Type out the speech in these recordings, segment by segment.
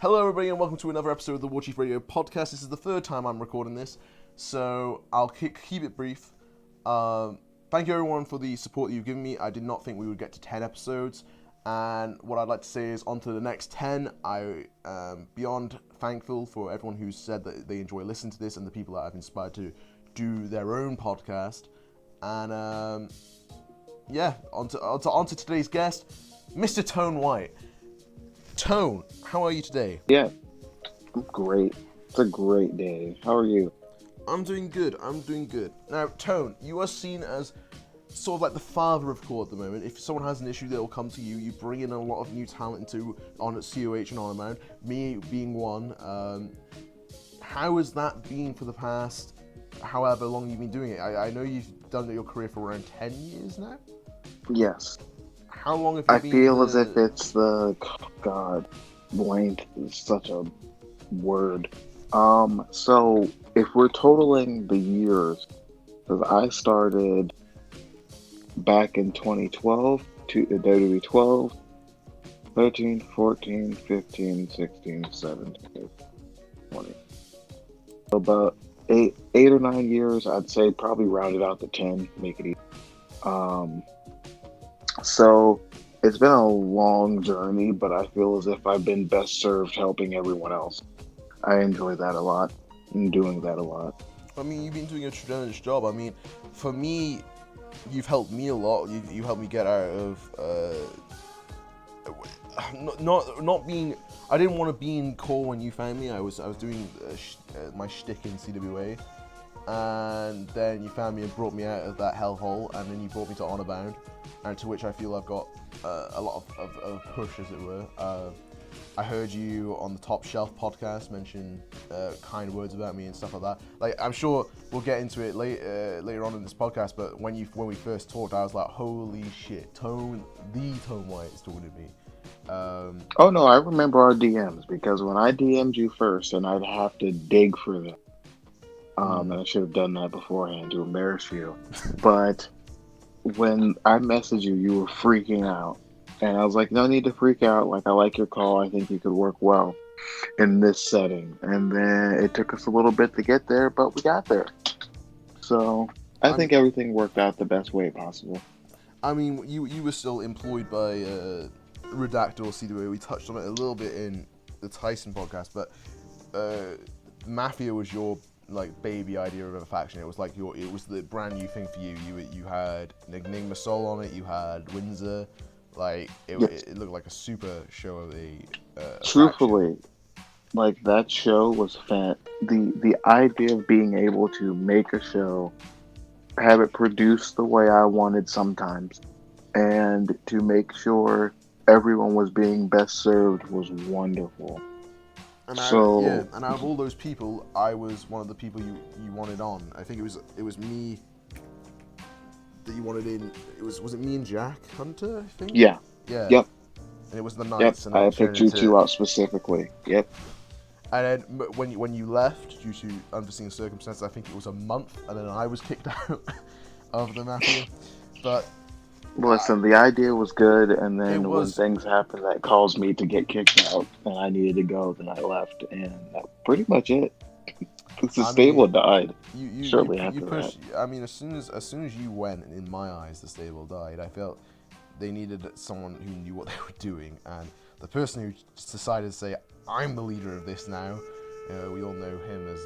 Hello everybody and welcome to another episode of the Warchief Radio podcast. This is the third time I'm recording this, so I'll keep it brief. Thank you everyone for the support that you've given me. I did not think we would get to 10 episodes, and what I'd like to say is on to the next 10. I am beyond thankful for everyone who's said that they enjoy listening to this and the people that I've inspired to do their own podcast. And on to today's guest, Mr. Tone White. Tone, how are you today? Yeah, I'm great. It's a great day. How are you? I'm doing good. Now, Tone, you are seen as sort of like the father of core at the moment. If someone has an issue, they'll come to you. You bring in a lot of new talent on at COH and on around. Me being one. How has that been for the past however long you've been doing it? I know you've done your career for around 10 years now? Yes. How long have you I been... feel as if it's length is such a word. So if we're totaling the years, because I started back in 2012, WWE 12, 13, 14, 15, 16, 17, 20. So about eight or 9 years, I'd say probably round it out to 10, make it easy. So it's been a long journey, but I feel as if I've been best served helping everyone else. I enjoy that a lot and doing that a lot. I mean, you've been doing a tremendous job. I mean, for me, you've helped me a lot. You helped me get out of not being. I didn't want to be in core when you found me. I was doing my shtick in CWA, and then you found me and brought me out of that hellhole, and then you brought me to Honor Bound, and to which I feel I've got a lot of push, as it were. I heard you on the Top Shelf podcast mention kind words about me and stuff like that. Like, I'm sure we'll get into it later on in this podcast, but when we first talked, I was like, holy shit, Tone White is talking to me. Oh no, I remember our DMs, because when I DM'd you first, and I'd have to dig for them. And I should have done that beforehand to embarrass you. But when I messaged you, you were freaking out. And I was like, no need to freak out. Like, I like your call. I think you could work well in this setting. And then it took us a little bit to get there, but we got there. So I think everything worked out the best way possible. I mean, you were still employed by Redacted or CWA. We touched on it a little bit in the Tyson podcast, but Mafia was your baby idea of a faction. It was like it was the brand new thing for you. You had Enigma Soul on it. You had Windsor. It looked like a super show of a truthfully faction. That show was the idea of being able to make a show, have it produced the way I wanted sometimes, and to make sure everyone was being best served was wonderful. And out of all those people, I was one of the people you wanted on. I think it was me that you wanted in. Was it me and Jack Hunter, I think? Yeah. Yep. And it was the Knights. Yep. And I picked you two out specifically. Yep. And then when you left due to unforeseen circumstances, I think it was a month, and then I was kicked out of the Mafia. But listen, the idea was good, and then when things happened that caused me to get kicked out, and I needed to go, then I left, and that's pretty much it. The stable died. Shortly after that. I mean, as soon as you went, in my eyes, the stable died. I felt they needed someone who knew what they were doing, and the person who just decided to say, "I'm the leader of this now." We all know him as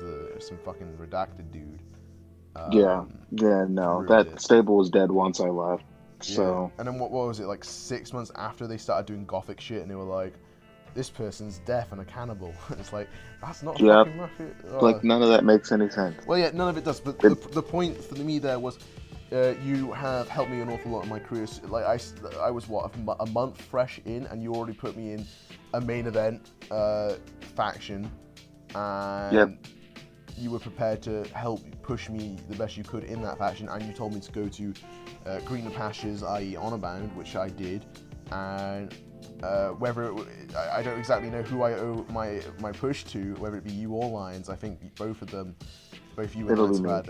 some fucking redacted dude. That stable was dead once I left. So. And then what was it, 6 months after they started doing gothic shit, and they were like, this person's deaf and a cannibal. It's like, that's not fucking Mafia. None of that makes any sense. Well, yeah, none of it does. But the point for me there was, you have helped me an awful lot in my career. I was a month fresh in, and you already put me in a main event faction, and you were prepared to help push me the best you could in that faction, and you told me to go to Greener Pastures, i.e. Honor Bound, which I did, and I don't exactly know who I owe my push to, whether it be you or Lions. I think both you and Lions had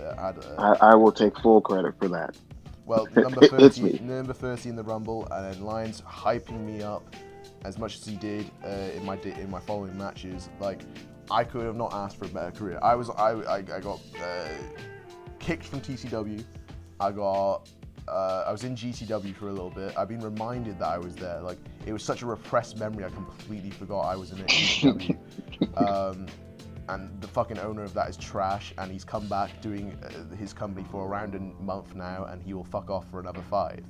I will take full credit for that. Well, number 30 in the Rumble, and then Lions hyping me up as much as he did in my following matches, like I could have not asked for a better career. I got kicked from TCW. I was in GCW for a little bit. I've been reminded that I was there. Like, it was such a repressed memory, I completely forgot I was in GCW. And the fucking owner of that is trash, and he's come back doing his company for around a month now, and he will fuck off for another 5.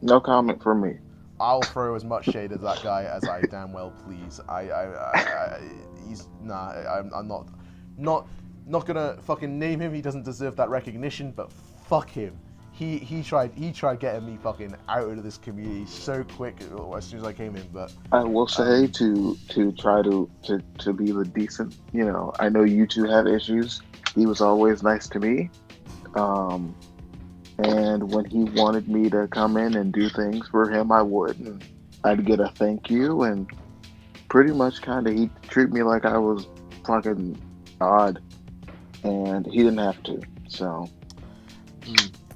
No comment from me. I'll throw as much shade at that guy as I damn well please. I'm not gonna fucking name him. He doesn't deserve that recognition, but fuck him. He tried getting me fucking out of this community so quick as soon as I came in. But I will say to try to be the decent. You know, I know you two have issues. He was always nice to me. And when he wanted me to come in and do things for him, I would. And I'd get a thank you, and pretty much kind of he'd treat me like I was fucking odd, and he didn't have to. So.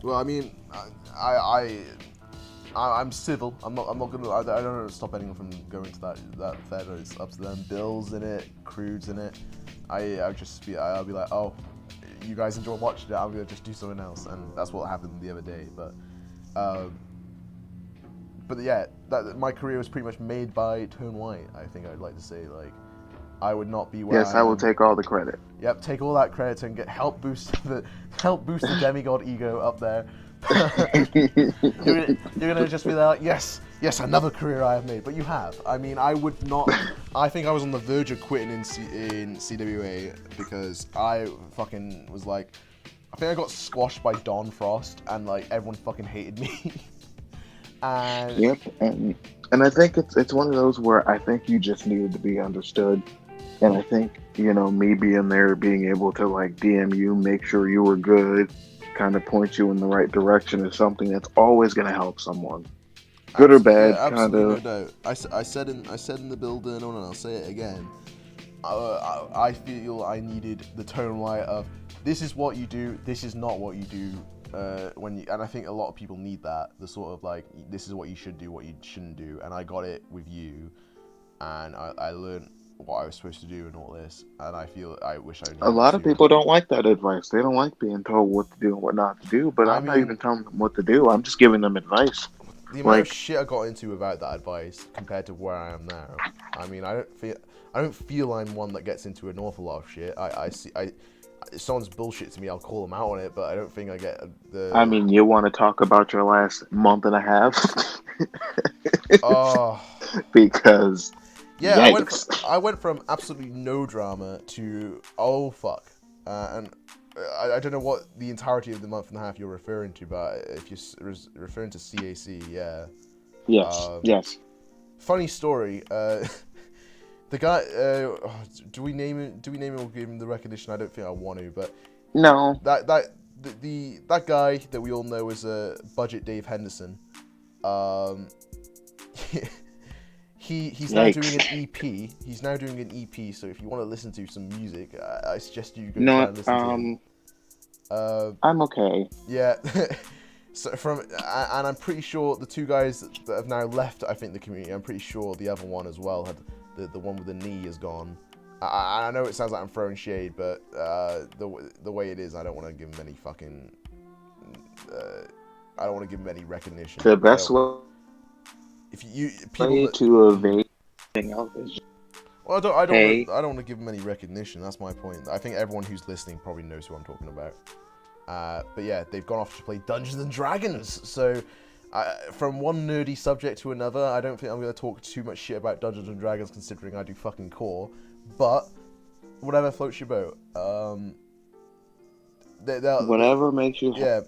Well, I mean, I'm civil. I'm not gonna. I don't know to stop anyone from going to that fair. It's up to them. Bill's in it, Crude's in it. I'll be like, oh, you guys enjoy watching it. I'm gonna just do something else, and that's what happened the other day. But yeah, my career was pretty much made by Tone White. I think I'd like to say, like, I would not be where Yes, I will take all the credit. Yep, take all that credit and help boost the Demi-God ego up there. you're gonna just be like, yes, another career I have made. But you have. I mean, I would not. I think I was on the verge of quitting in CWA because I fucking was like, I think I got squashed by Don Frost, and like everyone fucking hated me. And yep, and I think it's one of those where I think you just needed to be understood. And I think, you know, me being there, being able to like DM you, make sure you were good, kind of point you in the right direction is something that's always going to help someone, good or bad. Yeah, absolutely, kind of. No doubt. I said in the building, and I'll say it again. I feel I needed the tone light of this is what you do, this is not what you do. And I think a lot of people need that, the sort of like, this is what you should do, what you shouldn't do. And I got it with you, and I learned what I was supposed to do and all this, and I wish I knew. A lot of people don't like that advice. They don't like being told what to do and what not to do, but I'm not even telling them what to do. I'm just giving them advice. The amount of shit I got into without that advice compared to where I am now. I mean, I don't feel I'm one that gets into an awful lot of shit. If someone's bullshit to me, I'll call them out on it, but I don't think I get the... I mean, you want to talk about your last month and a half? Oh. Because... Yeah, I went from absolutely no drama to, oh fuck. And I don't know what the entirety of the month and a half you're referring to, but if you're referring to CAC, yeah. Yes, yes. Funny story, the guy, do we name him or give him the recognition? I don't think I want to, but... No. That guy that we all know is Budget Dave Henderson. He's now doing an EP. He's now doing an EP. So if you want to listen to some music, I suggest you go try and listen to him. I'm okay. Yeah. So and I'm pretty sure the two guys that have now left, I think, the community. I'm pretty sure the other one as well had the one with the knee is gone. I know it sounds like I'm throwing shade, but the way it is, I don't want to give him any fucking. I don't want to give him any recognition. The best way. If you people to evade anything else is. Well, I don't want to give them any recognition. That's my point. I think everyone who's listening probably knows who I'm talking about. But yeah, they've gone off to play Dungeons and Dragons. So, from one nerdy subject to another, I don't think I'm going to talk too much shit about Dungeons and Dragons, considering I do fucking core. But whatever floats your boat. Whatever makes you. Yeah.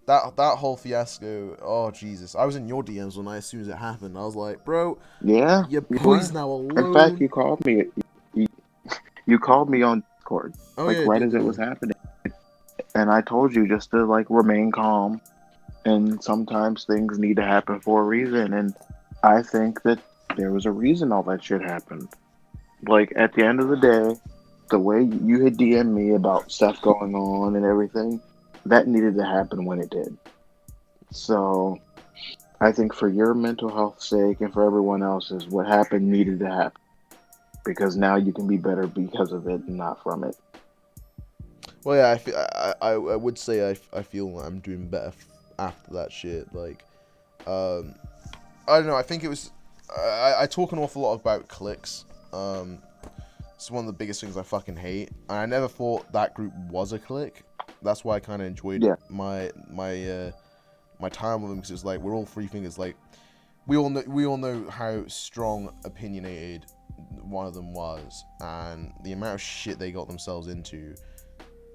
That whole fiasco, oh Jesus! I was in your DMs as soon as it happened. I was like, bro, yeah, your boy's now alone. In fact, you called me. You called me on Discord, right as it was happening, and I told you just to like remain calm, and sometimes things need to happen for a reason, and I think that there was a reason all that shit happened. Like at the end of the day, the way you had DM'd me about stuff going on and everything. That needed to happen when it did. So, I think for your mental health sake and for everyone else's, what happened needed to happen because now you can be better because of it and not from it. Well, yeah, I would say I feel I'm doing better after that shit. Like, um, I don't know. I think it was. I talk an awful lot about cliques. It's one of the biggest things I fucking hate. And I never thought that group was a clique. That's why I kind of enjoyed Yeah. my time with them, because it's like we're all free thinkers. Like, we all know how strong, opinionated one of them was, and the amount of shit they got themselves into.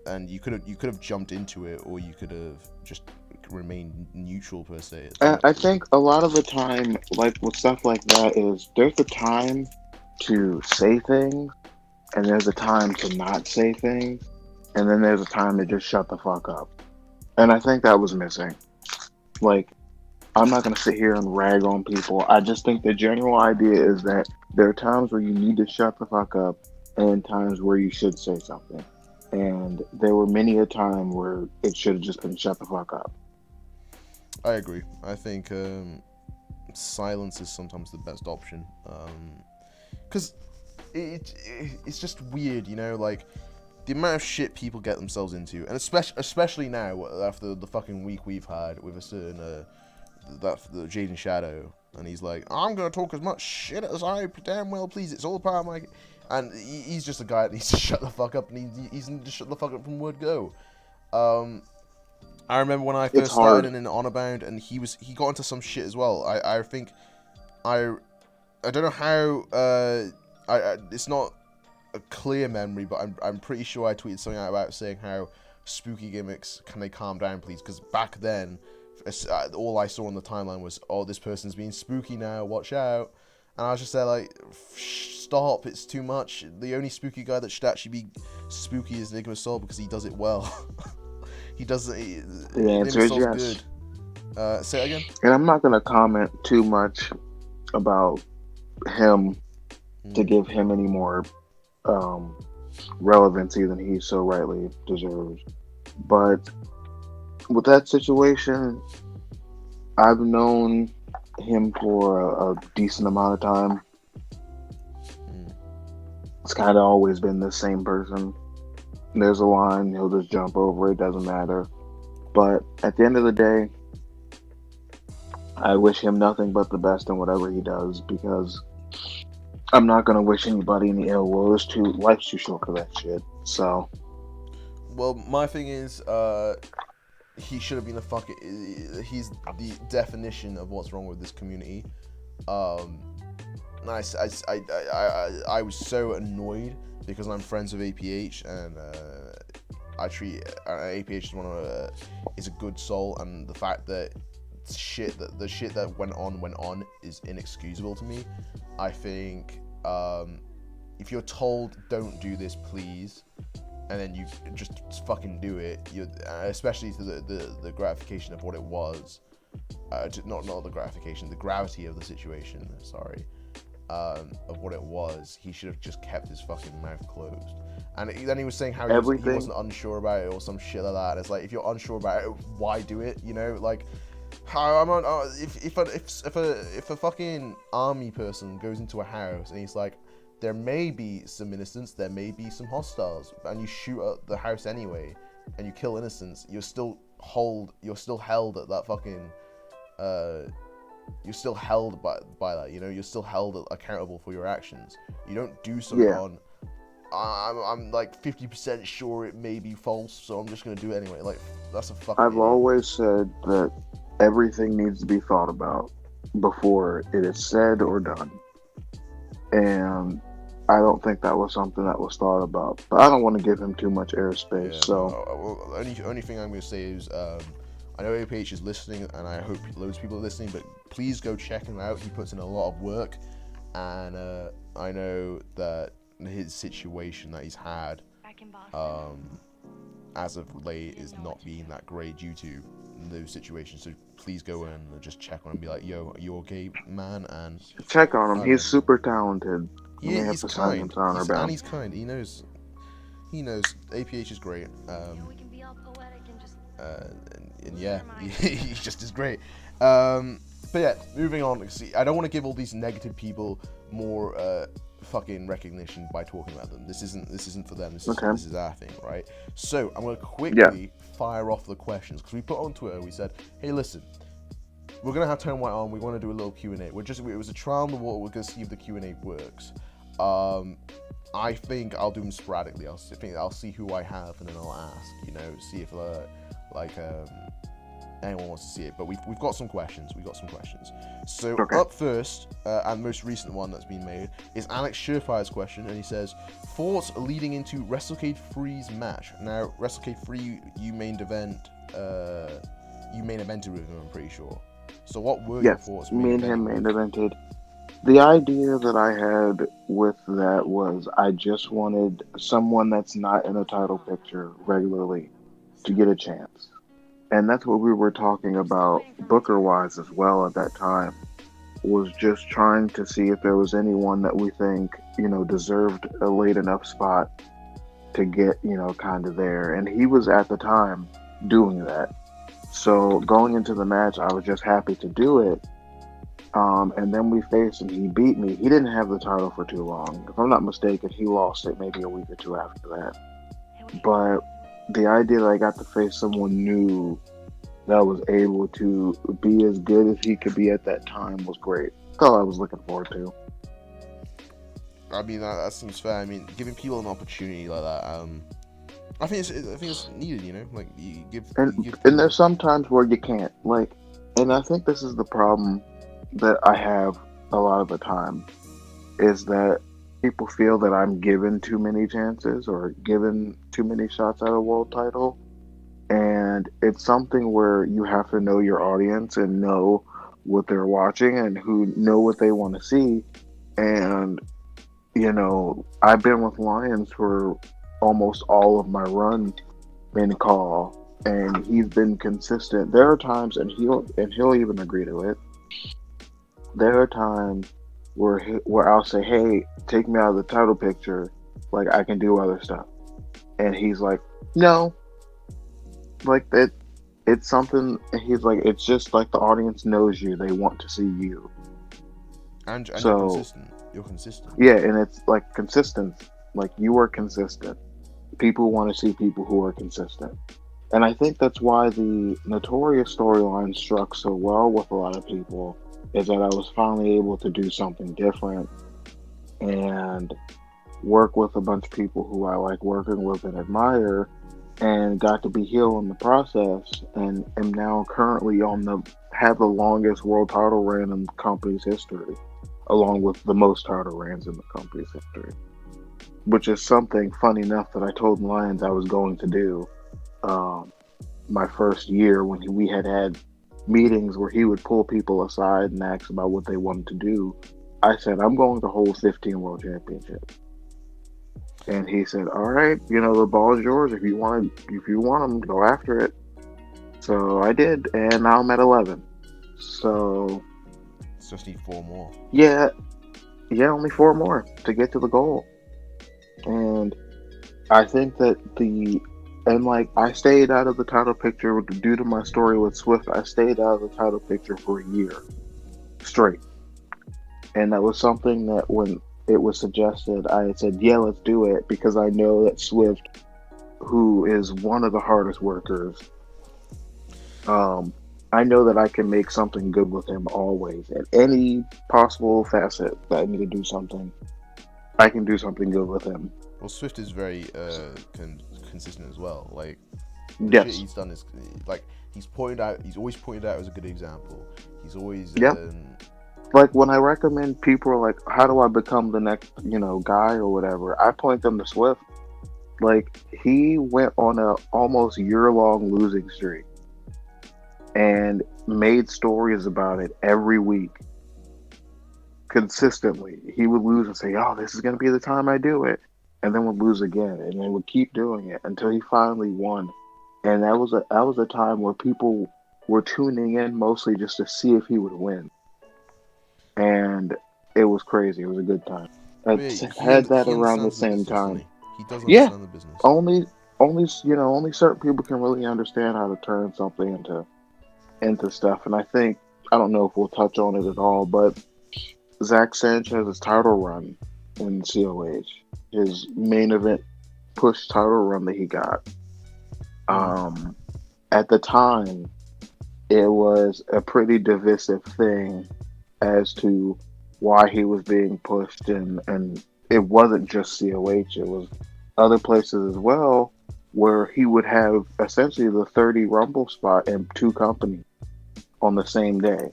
And you could have jumped into it, or you could have just remained neutral per se. I think a lot of the time, like with stuff like that, is there's a time to say things, and there's a time to not say things, and then there's a time to just shut the fuck up. And I think that was missing. Like, I'm not going to sit here and rag on people. I just think the general idea is that there are times where you need to shut the fuck up and times where you should say something. And there were many a time where it should have just been shut the fuck up. I agree. I think silence is sometimes the best option, because it's just weird, you know, like the amount of shit people get themselves into, and especially now after the fucking week we've had with a certain the Jaden Shadow, and he's like, I'm gonna talk as much shit as I damn well please. It's all part of my, and he's just a guy that needs to shut the fuck up, and he's need to shut the fuck up from word go. I remember when I It's first hard. started in Honor Bound, and he got into some shit as well. I think I don't know how it's not a clear memory, but I'm pretty sure I tweeted something out about saying how spooky gimmicks, can they calm down please? Because back then all I saw on the timeline was, oh, this person's being spooky now, watch out. And I was just there like, stop, it's too much. The only spooky guy that should actually be spooky is Enigma Soul, because he does it well. He does it. The answer is Soul's yes. good. Say it again. And I'm not going to comment too much about him to give him any more um, relevancy than he so rightly deserves. But with that situation, I've known him for a decent amount of time. It's kind of always been the same person. There's a line, he'll just jump over it, doesn't matter. But at the end of the day, I wish him nothing but the best in whatever he does, because I'm not gonna wish anybody any ill will. Life's too short for that shit. So, well, my thing is, he should have been a fucking. He's the definition of what's wrong with this community. I was so annoyed because I'm friends with APH, and I treat APH as is a good soul, and the fact that the shit that went on is inexcusable to me. I think if you're told don't do this, please, and then you just fucking do it, especially to the gratification of what it was, not the gratification, the gravity of the situation. Sorry. Of what it was, he should have just kept his fucking mouth closed. And then he was saying how he wasn't unsure about it or some shit like that. It's like, if you're unsure about it, why do it? You know, like, how I'm on. If a fucking army person goes into a house and he's like, there may be some innocents, there may be some hostiles, and you shoot at the house anyway, and you kill innocents, you're still held at that fucking. You're still held by that, you know. You're still held accountable for your actions. You don't do something on. I'm like 50% sure it may be false, so I'm just gonna do it anyway. Like, that's a fucking. I've idiot. always said that everything needs to be thought about before it is said or done, and I don't think that was something that was thought about. But I don't want to give him too much airspace. Yeah, So, only thing I'm gonna say is, I know APH is listening, and I hope loads of people are listening, but please go check him out. He puts in a lot of work, and I know that his situation that he's had, as of late, is not being that great due to those situations. So please go in and just check on him and be like, yo, are you okay, man? And check on him. He's super talented. He's kind. He's kind. He knows. APH is great. And yeah, he's just as great. But But yeah, moving on. See, I don't want to give all these negative people more fucking recognition by talking about them. This isn't for them. This is our thing, right? So I'm gonna quickly fire off the questions because we put on Twitter. We said, hey, listen, we're gonna have Tone White on. We want to do a little Q&A. It was a trial in the water. We're gonna see if the Q&A works. I think I'll do them sporadically. I'll see who I have and then I'll ask. You know, see if anyone wants to see it. But we've got some questions. So up first, and most recent one that's been made is Alex Surefire's question, and he says, thoughts leading into WrestleCade 3's match. Now, WrestleCade 3, you main evented with him, I'm pretty sure. So what were your thoughts? Me and him main evented. The idea that I had with that was I just wanted someone that's not in a title picture regularly to get a chance. And that's what we were talking about Booker-wise as well at that time, was just trying to see if there was anyone that we think, you know, deserved a late enough spot to get, you know, kind of there. And he was at the time doing that. So going into the match, I was just happy to do it. And then we faced him. He beat me. He didn't have the title for too long. If I'm not mistaken, he lost it maybe a week or two after that. But the idea that I got to face someone new that was able to be as good as he could be at that time was great. That's all I was looking forward to. I mean, that seems fair. I mean, giving people an opportunity like that, I think it's needed. You know, like you give. And there's some times where you can't. Like, and I think this is the problem that I have a lot of the time, is that people feel that I'm given too many chances or given too many shots at a world title. And it's something where you have to know your audience and know what they're watching and who know what they want to see. And, you know, I've been with Lions for almost all of my run in call, and he's been consistent. There are times, and he'll even agree to it. There are times where I'll say, "Hey, take me out of the title picture. Like, I can do other stuff," and he's like, "No." Like that, it's something. He's like, "It's just like the audience knows you; they want to see you." And so, you're consistent. Yeah, and it's like consistent. Like, you are consistent. People want to see people who are consistent, and I think that's why the Notorious storyline struck so well with a lot of people. Is that I was finally able to do something different and work with a bunch of people who I like working with and admire, and got to be heel in the process, and am now currently have the longest world title reign in the company's history, along with the most title reigns in the company's history. Which is something, funny enough, that I told Lions I was going to do my first year when we had meetings where he would pull people aside and ask about what they wanted to do. I said, I'm going to hold 15 world championships. And he said, all right, you know, the ball is yours. If you want them, go after it. So I did, and now I'm at 11. So just need 4 more. Yeah, only 4 more to get to the goal. And I think that I stayed out of the title picture due to my story with Swift. I stayed out of the title picture for a year straight. And that was something that when it was suggested, I had said, yeah, let's do it, because I know that Swift, who is one of the hardest workers, I know that I can make something good with him always. At any possible facet that I need to do something, I can do something good with him. Well, Swift is very consistent as well. Like, the shit he's done is like he's always pointed out as a good example. He's always like when I recommend people are like, how do I become the next, guy or whatever? I point them to Swift. Like, he went on a almost year-long losing streak and made stories about it every week. Consistently, he would lose and say, "Oh, this is going to be the time I do it," and then would lose again, and then would keep doing it until he finally won. And that was a time where people were tuning in mostly just to see if he would win, and it was crazy. It was a good time. I had that around the same time. He does understand the business. Only certain people can really understand how to turn something into stuff, and I think I don't know if we'll touch on it at all, but Zach Sanchez's title run in COH, his main event push title run that he got. Mm. Um, at the time, it was a pretty divisive thing as to why he was being pushed, and it wasn't just COH; it was other places as well, where he would have essentially the 30 Rumble spot in two companies on the same day,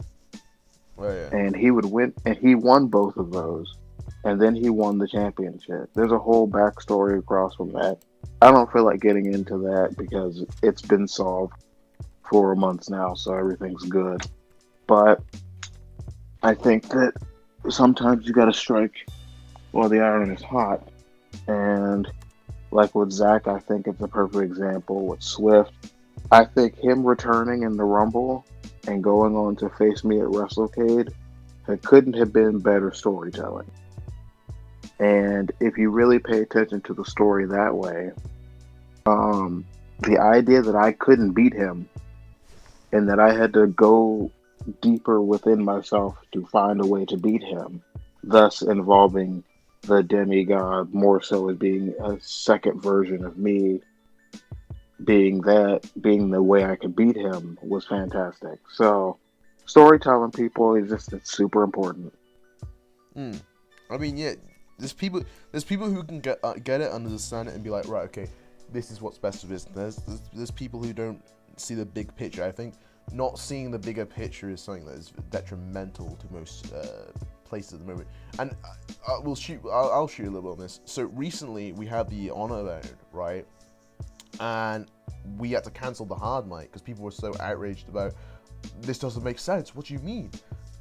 Oh yeah. and he would win, and he won both of those, and then he won the championship. There's a whole backstory across from that. I don't feel like getting into that because it's been solved for months now, so everything's good. But I think that sometimes you got to strike while the iron is hot, and like with Zach, I think it's a perfect example. With Swift, I think him returning in the Rumble and going on to face me at WrestleCade, it couldn't have been better storytelling. And if you really pay attention to the story that way, the idea that I couldn't beat him and that I had to go deeper within myself to find a way to beat him, thus involving the Demi-God more so as being a second version of me, being the way I could beat him was fantastic. So, storytelling, people, is just it's super important. Mm. I mean, yeah. There's people who can get it, understand it, and be like, right, okay, this is what's best for business. There's people who don't see the big picture. I think not seeing the bigger picture is something that is detrimental to most places at the moment. And I'll shoot a little bit on this. So recently we had the Honor Bound, right? And we had to cancel the hard mic because people were so outraged about this doesn't make sense. What do you mean?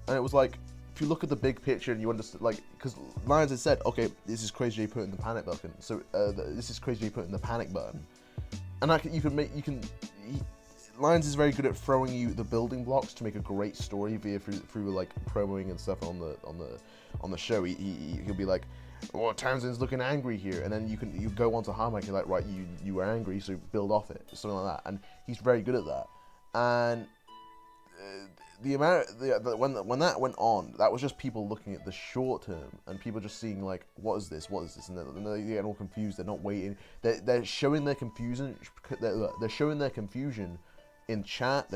And it was like, if you look at the big picture and you understand, like, because Lions had said, okay, this is Crazy J putting the panic button. So this is Crazy J putting the panic button, and Lions is very good at throwing you the building blocks to make a great story through like promoing and stuff on the show. He'll be like, "Oh, Townsend's looking angry here," and then you go on to hard mic and you're like, right, you were angry, so build off it, something like that. And he's very good at that. And the amount when that went on, that was just people looking at the short term and people just seeing like, what is this, and they get all confused. They're not waiting. They're showing their confusion. They're showing their confusion in chat.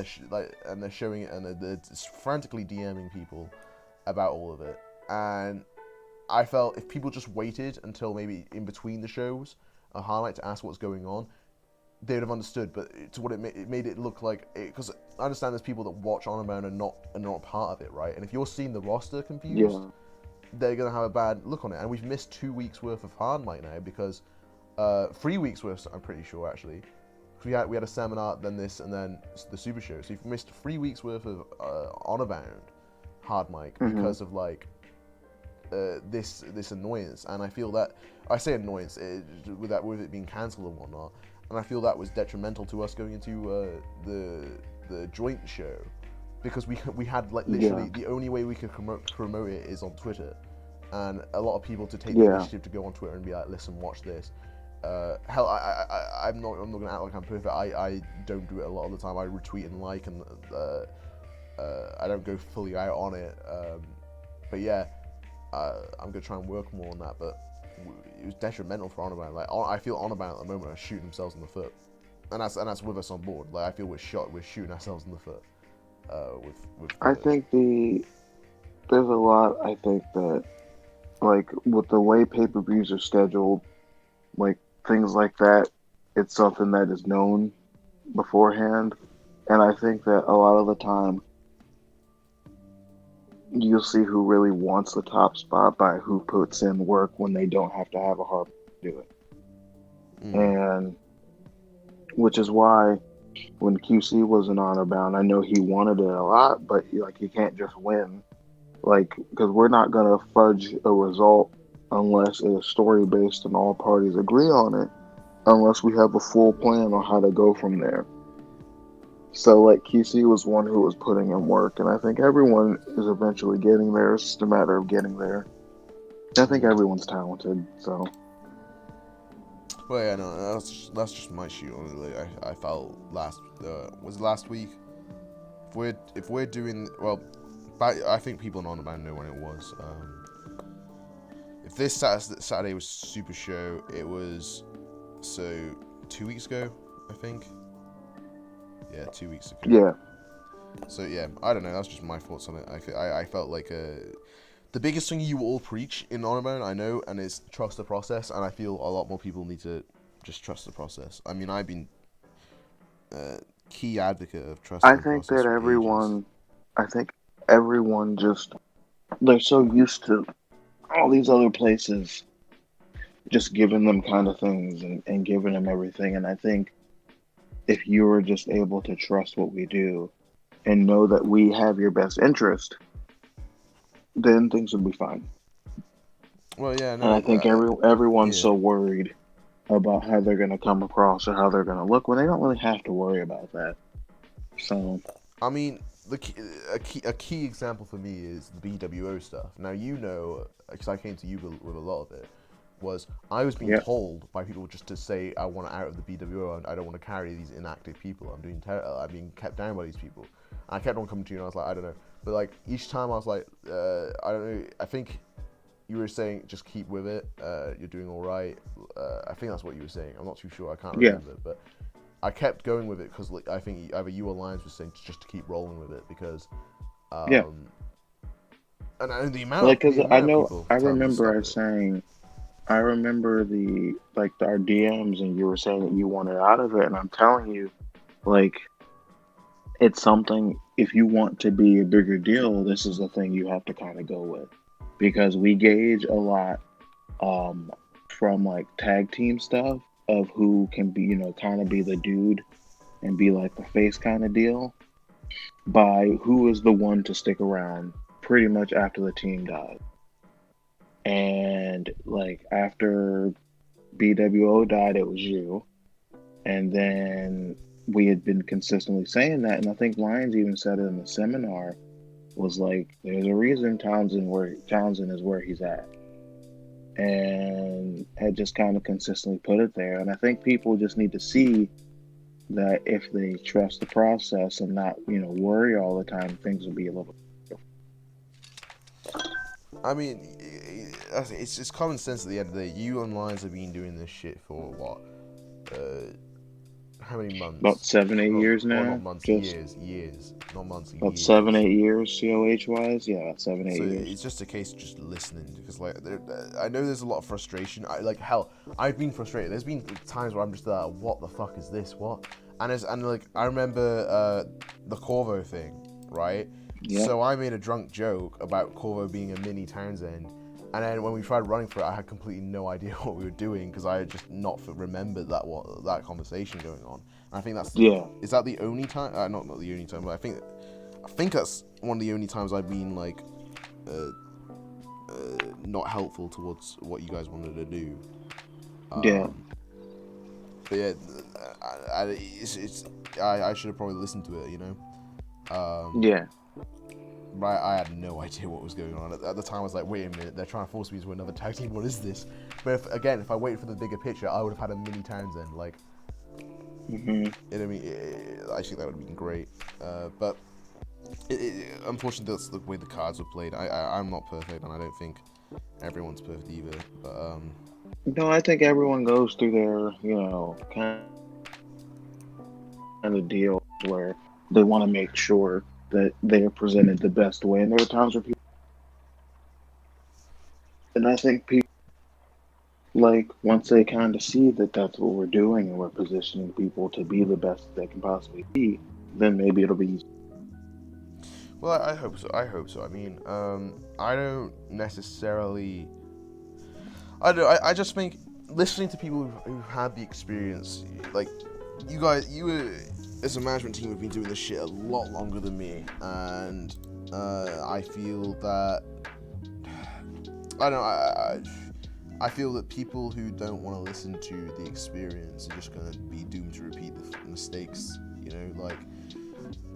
And they're showing it, and they're frantically DMing people about all of it. And I felt if people just waited until maybe in between the shows, a highlight to ask what's going on, they would have understood. But to what it made it look like, because I understand there's people that watch On About and not part of it, right? And if you're seeing the roster confused, Yeah, they're gonna have a bad look on it. And we've missed 2 weeks worth of hard mic now because 3 weeks worth, I'm pretty sure actually. We had a seminar, then this, and then the Super Show. So you've missed 3 weeks worth of Honor Bound hard mic because of like this annoyance. And I feel that, I say annoyance with it being cancelled and whatnot. And I feel that was detrimental to us going into the joint show, because we had like literally the only way we could promote it is on Twitter, and a lot of people to take the initiative to go on Twitter and be like, listen, watch this. Hell, I'm not gonna act like I'm perfect. I don't do it a lot of the time. I retweet and like, and I don't go fully out on it. But yeah, I'm gonna try and work more on that. But it was detrimental for Honorbound. Like, I feel Honorbound at the moment are shooting themselves in the foot, and that's with us on board. Like, I feel we're shooting ourselves in the foot. I think there's a lot. I think that like with the way pay-per-views are scheduled, like things like that, it's something that is known beforehand, and I think that a lot of the time you'll see who really wants the top spot by who puts in work when they don't have to have a hard to do it. And which is why when QC was an Honor Bound, I know he wanted it a lot, but he can't just win, like, because we're not gonna fudge a result unless it's story based and all parties agree on it, unless we have a full plan on how to go from there. So, like, QC was one who was putting in work, and I think everyone is eventually getting there. It's just a matter of getting there. I think everyone's talented, so. Well, yeah, no, that's just my shoot. Honestly, I felt was it last week? we're doing well, I think people in Honor Band know when it was. If this Saturday was Super Show, it was 2 weeks ago, I think. Yeah, 2 weeks ago. Yeah. So yeah, I don't know. That's just my thoughts on it. I felt like the biggest thing you all preach in Honor Band, I know, and is trust the process. And I feel a lot more people need to just trust the process. I mean, I've been key advocate of trusting the process for ages. I think everyone just, they're so used to all these other places just giving them kind of things and giving them everything. And I think if you were just able to trust what we do and know that we have your best interest, then things would be fine. Well, yeah, And no, I think everyone's yeah. so worried about how they're going to come across or how they're going to look when they don't really have to worry about that. So, I mean, a key example for me is the BWO stuff. Now, you know, because I came to you with a lot of it, was I was being yeah, told by people just to say I want out of the BWO and I don't want to carry these inactive people. I'm being kept down by these people. And I kept on coming to you and I was like, I don't know. But like each time I was like, I don't know. I think you were saying just keep with it. You're doing all right. I think that's what you were saying. I'm not too sure. I can't yeah. remember, but I kept going with it because like, I think either you or Lions was saying just to keep rolling with it because, Yeah. and Like, the cause amount of people telling me to stop it. I remember our DMs and you were saying that you wanted out of it. And I'm telling you, like, it's something, if you want to be a bigger deal, this is the thing you have to kind of go with because we gauge a lot, um, from like tag team stuff of who can be, kind of be the dude and be like the face kind of deal by who is the one to stick around pretty much after the team dies. And like after BWO died, it was you. And then we had been consistently saying that. And I think Lions even said it in the seminar was like, there's a reason Townsend is where he's at. And had just kind of consistently put it there. And I think people just need to see that if they trust the process and not, worry all the time, things will be a little. I mean, it's common sense at the end of the day. You and Lions have been doing this shit for what? How many About months? 7, 8 years Not now. months, Just years, not months, about seven, years. 8 years, COH wise. Yeah, about seven, So 8 years. it's just a case of just listening because like I know there's a lot of frustration. Hell, I've been frustrated. There's been times where I'm just like, what the fuck is this? What? And like I remember the Corvo thing, right? Yep. So I made a drunk joke about Corvo being a mini Townsend, and then when we tried running for it, I had completely no idea what we were doing because I had just not remembered that conversation going on. And I think Yeah. is that the only time? Not the only time, but I think that's one of the only times I've been like uh, not helpful towards what you guys wanted to do. Yeah. But yeah, I should have probably listened to it, you know. Yeah. But I had no idea what was going on at the time. I was like, wait a minute, they're trying to force me to another tag team. What is this? But if I waited for the bigger picture, I would have had a mini Townsend. Like, Mm-hmm. you know what I mean? I think that would have been great. But unfortunately, that's the way the cards were played. I'm not perfect, and I don't think everyone's perfect either. But No, I think everyone goes through their, kind of deal where they want to make sure that they are presented the best way. And there are times where people, and I think people, like, once they kind of see that that's what we're doing and we're positioning people to be the best they can possibly be, then maybe it'll be easy. well, I hope so. I hope so. I mean, I don't necessarily. I don't know. I just think listening to people who've had the experience, like you were as a management team have been doing this shit a lot longer than me, and I feel that I don't know. I feel that people who don't want to listen to the experience are just going to be doomed to repeat the mistakes. You know, like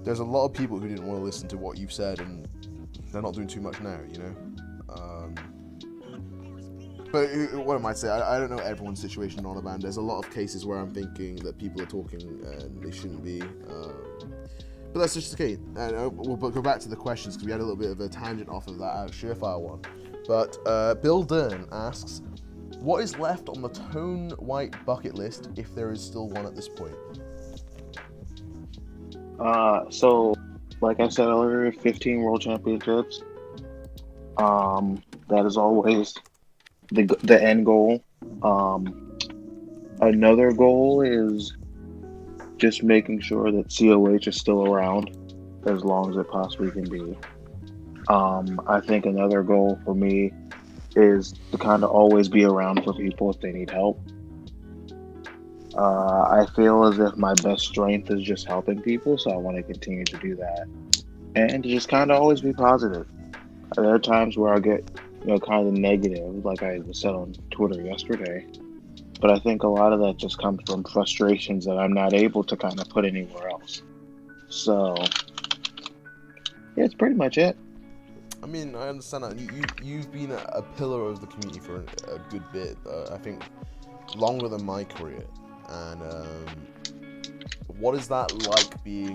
there's a lot of people who didn't want to listen to what you've said, and they're not doing too much now. You know. But what I might say, I don't know everyone's situation on a band. There's a lot of cases where I'm thinking that people are talking and they shouldn't be. But that's just okay. And we'll go back to the questions because we had a little bit of a tangent off of that Surefire one. But Bill Dern asks, what is left on the Tone White bucket list if there is still one at this point? So, like I said earlier, 15 World Championships. That is always the end goal. Another goal is just making sure that COH is still around as long as it possibly can be. I think another goal for me is to kind of always be around for people if they need help. I feel as if my best strength is just helping people, so I want to continue to do that. And to just kind of always be positive. There are times where I get, kind of negative, like I said on Twitter yesterday. But I think a lot of that just comes from frustrations that I'm not able to kind of put anywhere else. So, yeah, it's pretty much it. I mean, I understand that. You've been a pillar of the community for a good bit. I think longer than my career. And what is that like being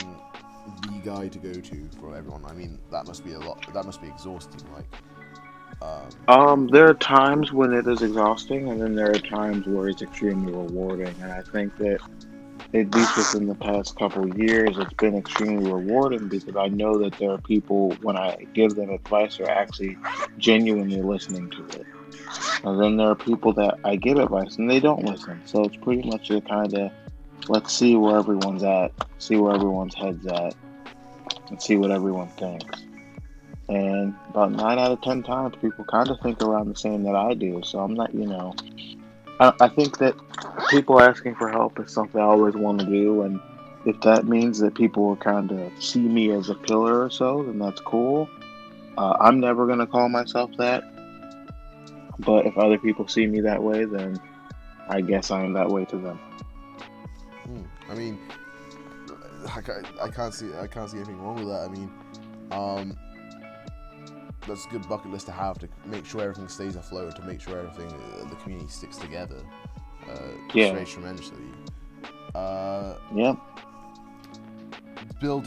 the guy to go to for everyone? I mean, that must be a lot. That must be exhausting. Like, there are times when it is exhausting, and then there are times where it's extremely rewarding. And I think that at least within the past couple of years, it's been extremely rewarding because I know that there are people, when I give them advice, are actually genuinely listening to it. And then there are people that I give advice and they don't listen. So it's pretty much a kind of, let's see where everyone's at, see where everyone's head's at, and see what everyone thinks. And about 9 out of 10 times, people kind of think around the same that I do. So I'm not, I think that people asking for help is something I always want to do, and if that means that people will kind of see me as a pillar or so, then that's cool. I'm never going to call myself that, but if other people see me that way, then I guess I am that way to them. I mean, I can't see anything wrong with that. I mean, that's a good bucket list to have, to make sure everything stays afloat, to make sure everything, the community sticks together. Straight tremendously. Yeah. Bill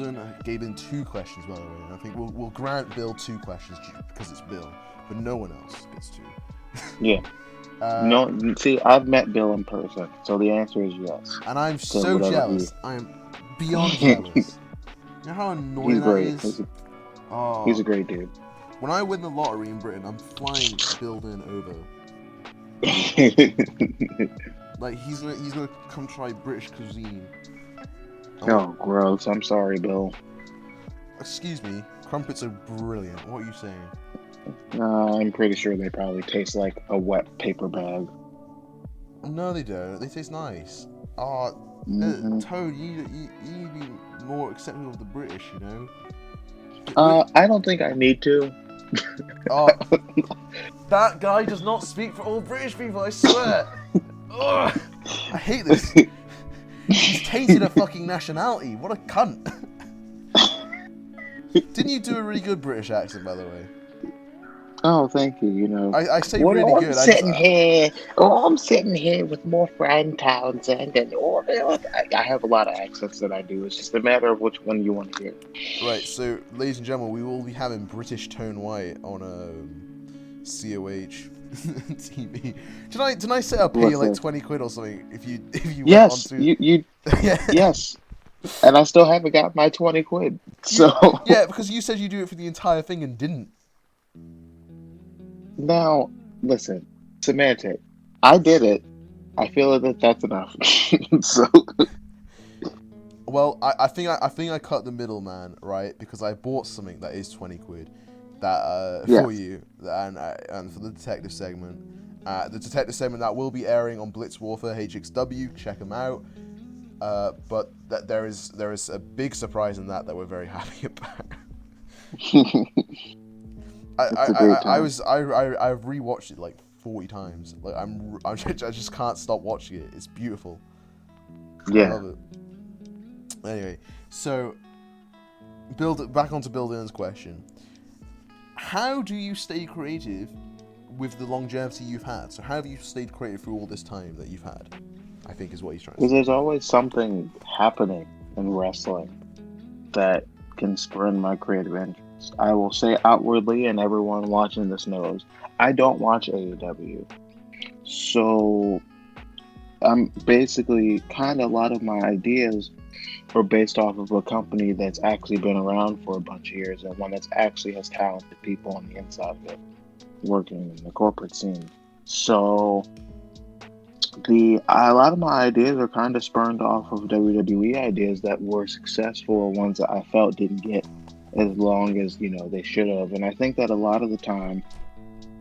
gave in 2 questions, by the way. And I think we'll grant Bill 2 questions because it's Bill, but no one else gets 2. Yeah. No, see, I've met Bill in person, so the answer is yes. And I'm so jealous. I am beyond jealous. You know how annoying He's great. that is? He's a great dude. When I win the lottery in Britain, I'm flying Bill over. Like, he's gonna come try British cuisine. Oh, gross. I'm sorry, Bill. Excuse me, crumpets are brilliant. What are you saying? I'm pretty sure they probably taste like a wet paper bag. No, they don't. They taste nice. Toad, you need to be more accepting of the British, you know? I don't think I need to. That guy does not speak for all British people, I swear. Ugh, I hate this. He's tainted a fucking nationality. What a cunt. Didn't you do a really good British accent, by the way? Oh, thank you. I say really good. I'm sitting here with my friend Townsend, and I have a lot of accents that I do. It's just a matter of which one you want to hear. Right, so, ladies and gentlemen, we will be having British Tone White on COH TV. Did I say I'll pay you like 20 quid or something if you yes, went on to... you yes. And I still haven't got my 20 quid. So yeah, because you said you do it for the entire thing and didn't. Now, listen, semantic. I did it. I feel that that's enough. So, well, I think I cut the middleman, right? Because I bought something that is 20 quid, that for you, and for the detective segment. The detective segment that will be airing on Blitz Warfare HXW. Check them out. But there is a big surprise in that we're very happy about. I've rewatched it like 40 times. Like I just can't stop watching it. It's beautiful. Yeah. I love it. Anyway, so back onto Bill Dern's question. How do you stay creative with the longevity you've had? So how have you stayed creative through all this time that you've had? I think is what he's trying to say. Because there's always something happening in wrestling. that can spur my creative interest. I will say outwardly, and everyone watching this knows, I don't watch AEW. So I'm basically kind of a lot of my ideas are based off of a company that's actually been around for a bunch of years and one that's actually has talented people on the inside of it working in the corporate scene. So a lot of my ideas are kind of spurned off of WWE ideas that were successful or ones that I felt didn't get as long as they should have. And I think that a lot of the time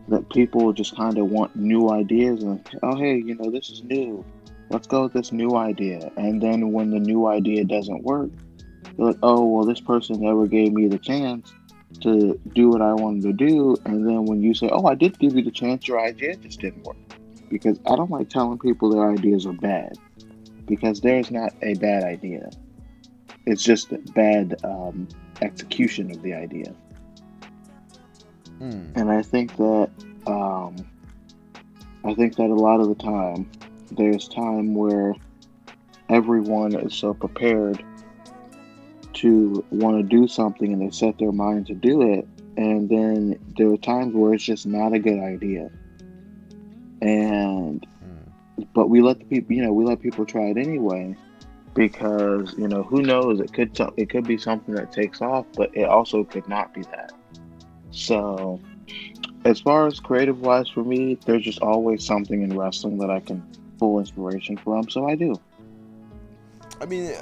that people just kind of want new ideas and oh hey, this is new. Let's go with this new idea. And then when the new idea doesn't work, they're like, oh well, this person never gave me the chance to do what I wanted to do. And then when you say, oh, I did give you the chance, your idea just didn't work. Because I don't like telling people their ideas are bad. Because there's not a bad idea. It's just bad execution of the idea. And I think that a lot of the time, there's time where everyone is so prepared to want to do something and they set their mind to do it, and then there are times where it's just not a good idea. But we let the people try it anyway, because who knows, it could be something that takes off, but it also could not be that. So as far as creative wise for me, there's just always something in wrestling that I can pull inspiration from, so I do. I mean,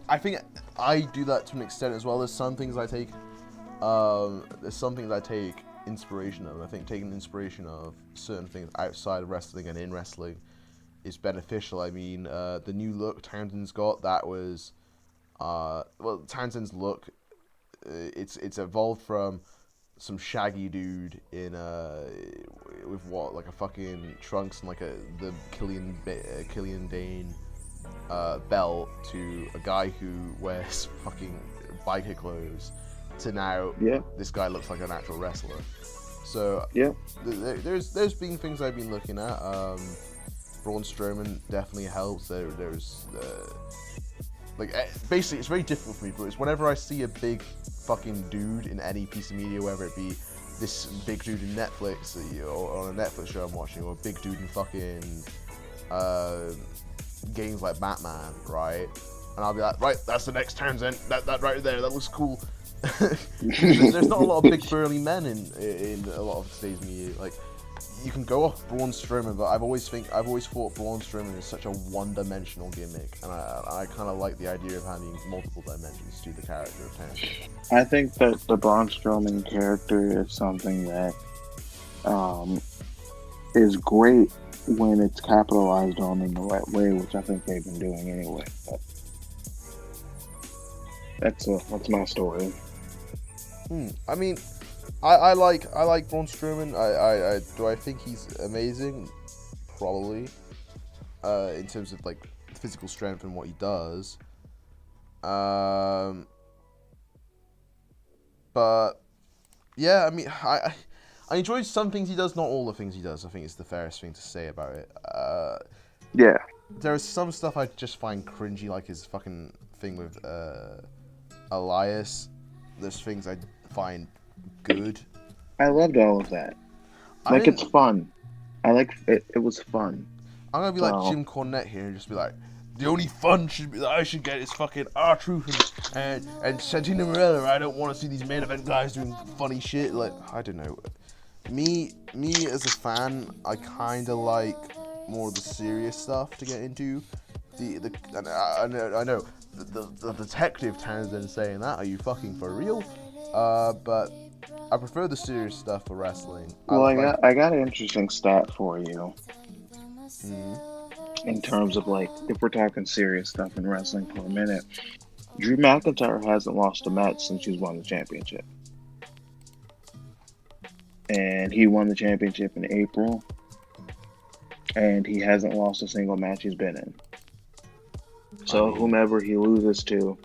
I think I do that to an extent as well. There's some things I take inspiration of. I think taking inspiration of certain things outside of wrestling and in wrestling is beneficial. I mean, the new look Townsend's got, that was Townsend's look, it's evolved from some shaggy dude in with like a fucking trunks and like the Killian Dane belt, to a guy who wears fucking biker clothes, to now this guy looks like an actual wrestler. So there's been things I've been looking at. Braun Strowman definitely helps. There's basically it's very difficult for me, but it's whenever I see a big fucking dude in any piece of media, whether it be this big dude in Netflix or on a Netflix show I'm watching, or a big dude in fucking games like Batman, right? And I'll be like, right, that's the next Townsend. That right there, that looks cool. There's not a lot of big burly men in a lot of today's media. Like, you can go off Braun Strowman, but I've always thought Braun Strowman is such a one-dimensional gimmick, and I kind of like the idea of having multiple dimensions to the character of Townsend. I think that the Braun Strowman character is something that is great when it's capitalized on in the right way, which I think they've been doing anyway. But that's my story. I mean, I like Braun Strowman. I think he's amazing, probably, in terms of like physical strength and what he does. But yeah, I mean, I enjoy some things he does, not all the things he does. I think it's the fairest thing to say about it. Yeah. There is some stuff I just find cringy, like his fucking thing with Elias. There's things I find good. I loved all of that. It's fun. I like it. It was fun. I'm gonna be like Jim Cornette here and just be like, the only fun that I should get is fucking R-Truth and Santino Marella. I don't want to see these main event guys doing funny shit. Like, I don't know. Me as a fan, I kind of like more of the serious stuff to get into. I know the detective Townsend saying that. Are you fucking for real? But I prefer the serious stuff for wrestling. Well, I got an interesting stat for you. In terms of like, if we're talking serious stuff in wrestling for a minute, Drew McIntyre hasn't lost a match since he's won the championship. And he won the championship in April. And he hasn't lost a single match he's been in. So whomever he loses to,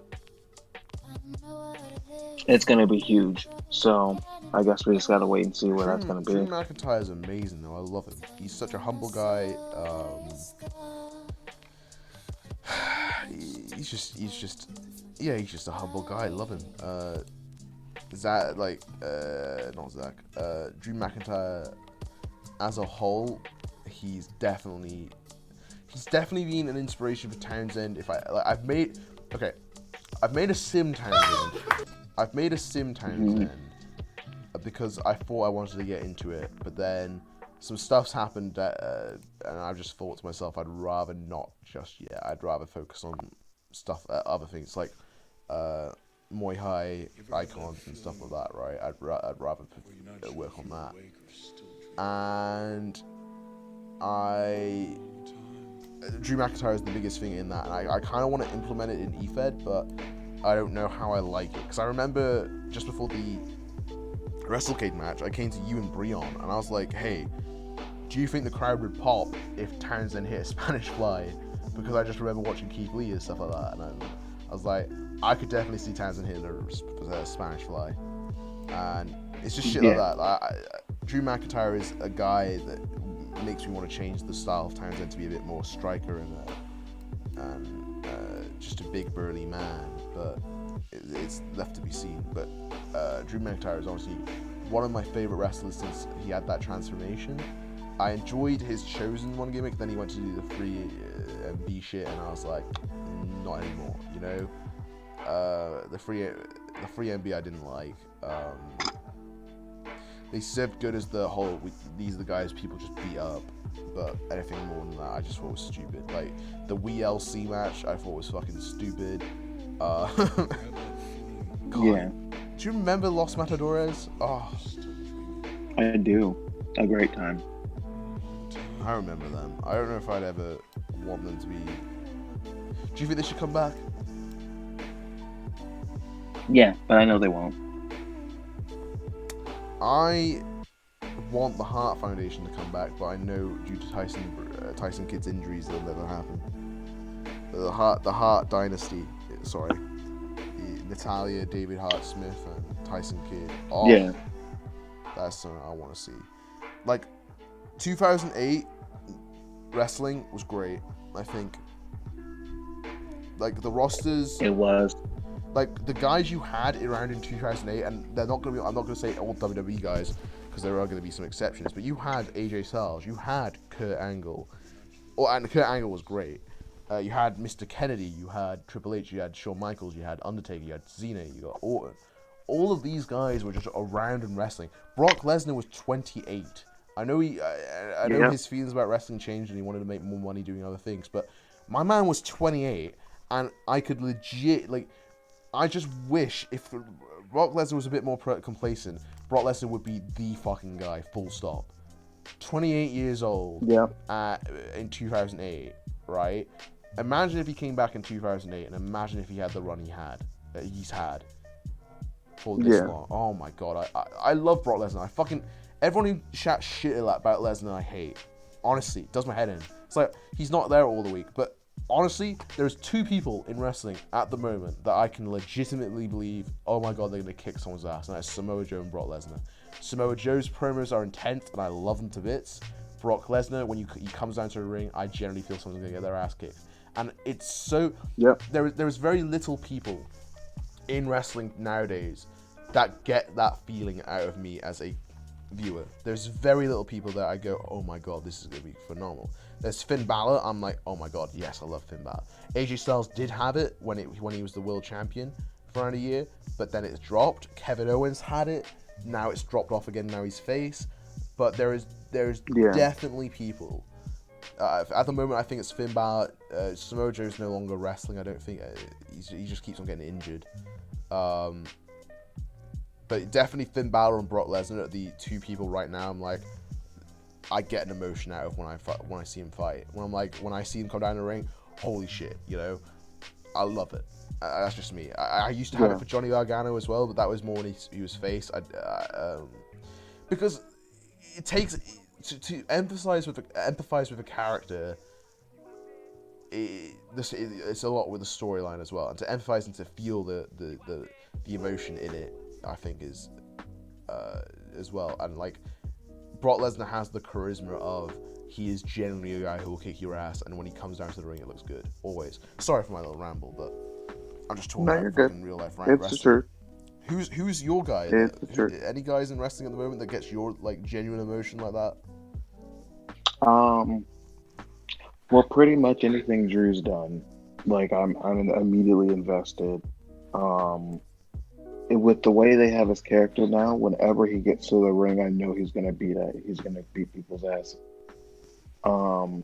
it's going to be huge. So I guess we just got to wait and see where that's going to be. Drew McIntyre is amazing, though. I love him. He's such a humble guy. he's just a humble guy. I love him. Zach, like, not Zach. Drew McIntyre as a whole, he's definitely been an inspiration for Townsend. I've made a sim Townsend. I've made a sim Townsend because I thought I wanted to get into it, but then some stuff's happened that, and I just thought to myself, I'd rather not just yet. I'd rather focus on stuff, other things like Muay Thai icons and stuff like that, right? I'd rather work on that. And Drew McIntyre is the biggest thing in that, and I kind of want to implement it in EFED, but I don't know how I like it. Because I remember just before the WrestleCade match, I came to you and Breon, and I was like, hey, do you think the crowd would pop if Townsend hit a Spanish Fly? Because I just remember watching Keith Lee and stuff like that, and I was like, I could definitely see Townsend hitting a Spanish Fly. And it's just shit like that. Drew McIntyre is a guy that makes me want to change the style of Townsend to be a bit more striker and just a big burly man, but it's left to be seen. But Drew McIntyre is obviously one of my favorite wrestlers since he had that transformation. I enjoyed his chosen one gimmick, then he went to do the free MB shit, and I was like, not anymore, you know. The free MB I didn't like. They served good as the whole, these are the guys people just beat up, but anything more than that I just thought was stupid. Like the WLC match I thought was fucking stupid. God. Yeah. Do you remember Los Matadores? Oh, I do. A great time. I remember them. I don't know if I'd ever want them to be. Do you think they should come back? Yeah, but I know they won't. I want the Hart Foundation to come back, but I know due to Tyson Kidd's injuries, it'll never happen. The Hart Dynasty, sorry, Natalia, David Hart Smith, and Tyson Kidd. Oh, yeah, that's something I want to see. Like 2008 wrestling was great. I think. Like the rosters. It was. Like the guys you had around in 2008, and they're not gonna be. I'm not gonna say all WWE guys because there are gonna be some exceptions. But you had AJ Styles, you had Kurt Angle, and Kurt Angle was great. You had Mr. Kennedy, you had Triple H, you had Shawn Michaels, you had Undertaker, you had Cena, you got Orton. All of these guys were just around in wrestling. Brock Lesnar was 28. I know I know his feelings about wrestling changed and he wanted to make more money doing other things, but my man was 28, and I could legit I just wish if Brock Lesnar was a bit more complacent, Brock Lesnar would be the fucking guy, full stop. 28 years old in 2008, right? Imagine if he came back in 2008, and imagine if he had the run he's had for this long. Oh my god, I love Brock Lesnar. Everyone who chats shit about Lesnar I hate. Honestly, it does my head in. It's like, he's not there all the week, but honestly, there's two people in wrestling at the moment that I can legitimately believe, oh my god, they're going to kick someone's ass, and that's Samoa Joe and Brock Lesnar. Samoa Joe's promos are intense, and I love them to bits. Brock Lesnar, when he comes down to the ring, I generally feel someone's going to get their ass kicked. And it's so... There's very little people in wrestling nowadays that get that feeling out of me as a viewer. There's very little people that I go, oh my god, this is going to be phenomenal. There's Finn Balor. I'm like, oh my god, yes, I love Finn Balor. AJ Styles did have it when he was the world champion for around a year, but then it's dropped. Kevin Owens had it. Now it's dropped off again. Now he's face. But there's definitely people. At the moment, I think it's Finn Balor. Samoa Joe's no longer wrestling. I don't think he just keeps on getting injured. But definitely Finn Balor and Brock Lesnar are the two people right now. I'm like, I get an emotion out of when I see him fight. When I see him come down the ring, holy shit, you know, I love it. That's just me. I used to have it for Johnny Gargano as well, but that was more when he was face. Because it takes to empathize with a character. It's a lot with the storyline as well, and to empathize and to feel the emotion in it, I think is as well. And like Brock Lesnar has the charisma of he is generally a guy who will kick your ass, and when he comes down to the ring, it looks good. Always. Sorry for my little ramble, but I'm just talking No, about you're good. fucking real life It's the wrestling. truth. Who's your guy? It's the truth. Any guys in wrestling at the moment that gets your like genuine emotion like that? Um, well, pretty much anything Drew's done, like I'm immediately invested. Um, with the way they have his character now, whenever he gets to the ring, I know he's gonna beat people's ass. Um,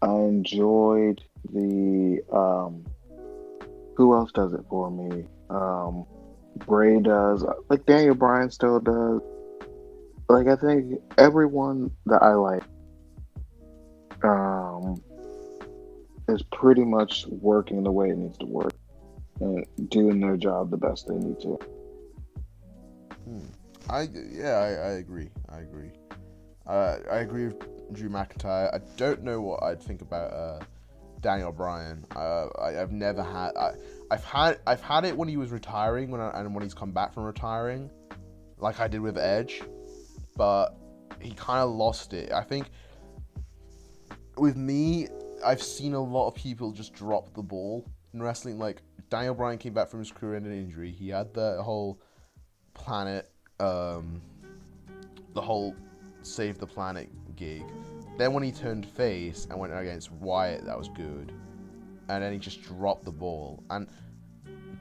I enjoyed the who else does it for me? Bray does, like Daniel Bryan still does. Like I think everyone that I like um is pretty much working the way it needs to work and doing their job the best they need to. Hmm. I agree. I agree with Drew McIntyre. I don't know what I'd think about Daniel Bryan. I've never had. I've had it when he was retiring and when he's come back from retiring, like I did with Edge, but he kind of lost it. I think with me, I've seen a lot of people just drop the ball in wrestling. Like Daniel Bryan came back from his career-ending injury. He had the whole planet, the whole save the planet gig. Then when he turned face and went against Wyatt, that was good. And then he just dropped the ball. And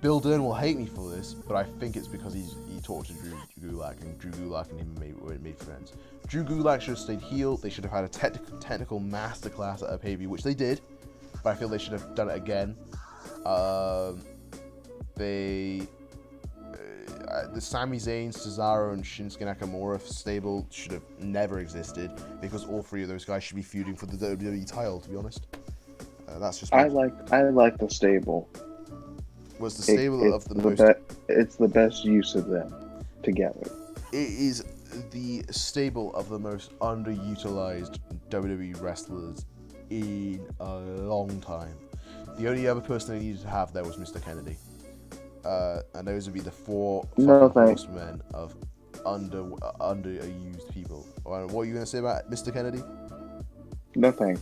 Bill Dern will hate me for this, but I think it's because he talked to Drew Gulak, and Drew Gulak and him made friends. Drew Gulak should have stayed heel. They should have had a technical masterclass at a pay-per-view, which they did, but I feel they should have done it again. The Sami Zayn, Cesaro, and Shinsuke Nakamura stable should have never existed because all three of those guys should be feuding for the WWE title. To be honest, that's just me. I like the stable. Was the stable of the most? It's the best use of them together. It is the stable of the most underutilized WWE wrestlers in a long time. The only other person they needed to have there was Mr. Kennedy. And those would be the four horsemen of underused people. What are you going to say about Mr. Kennedy? No thanks.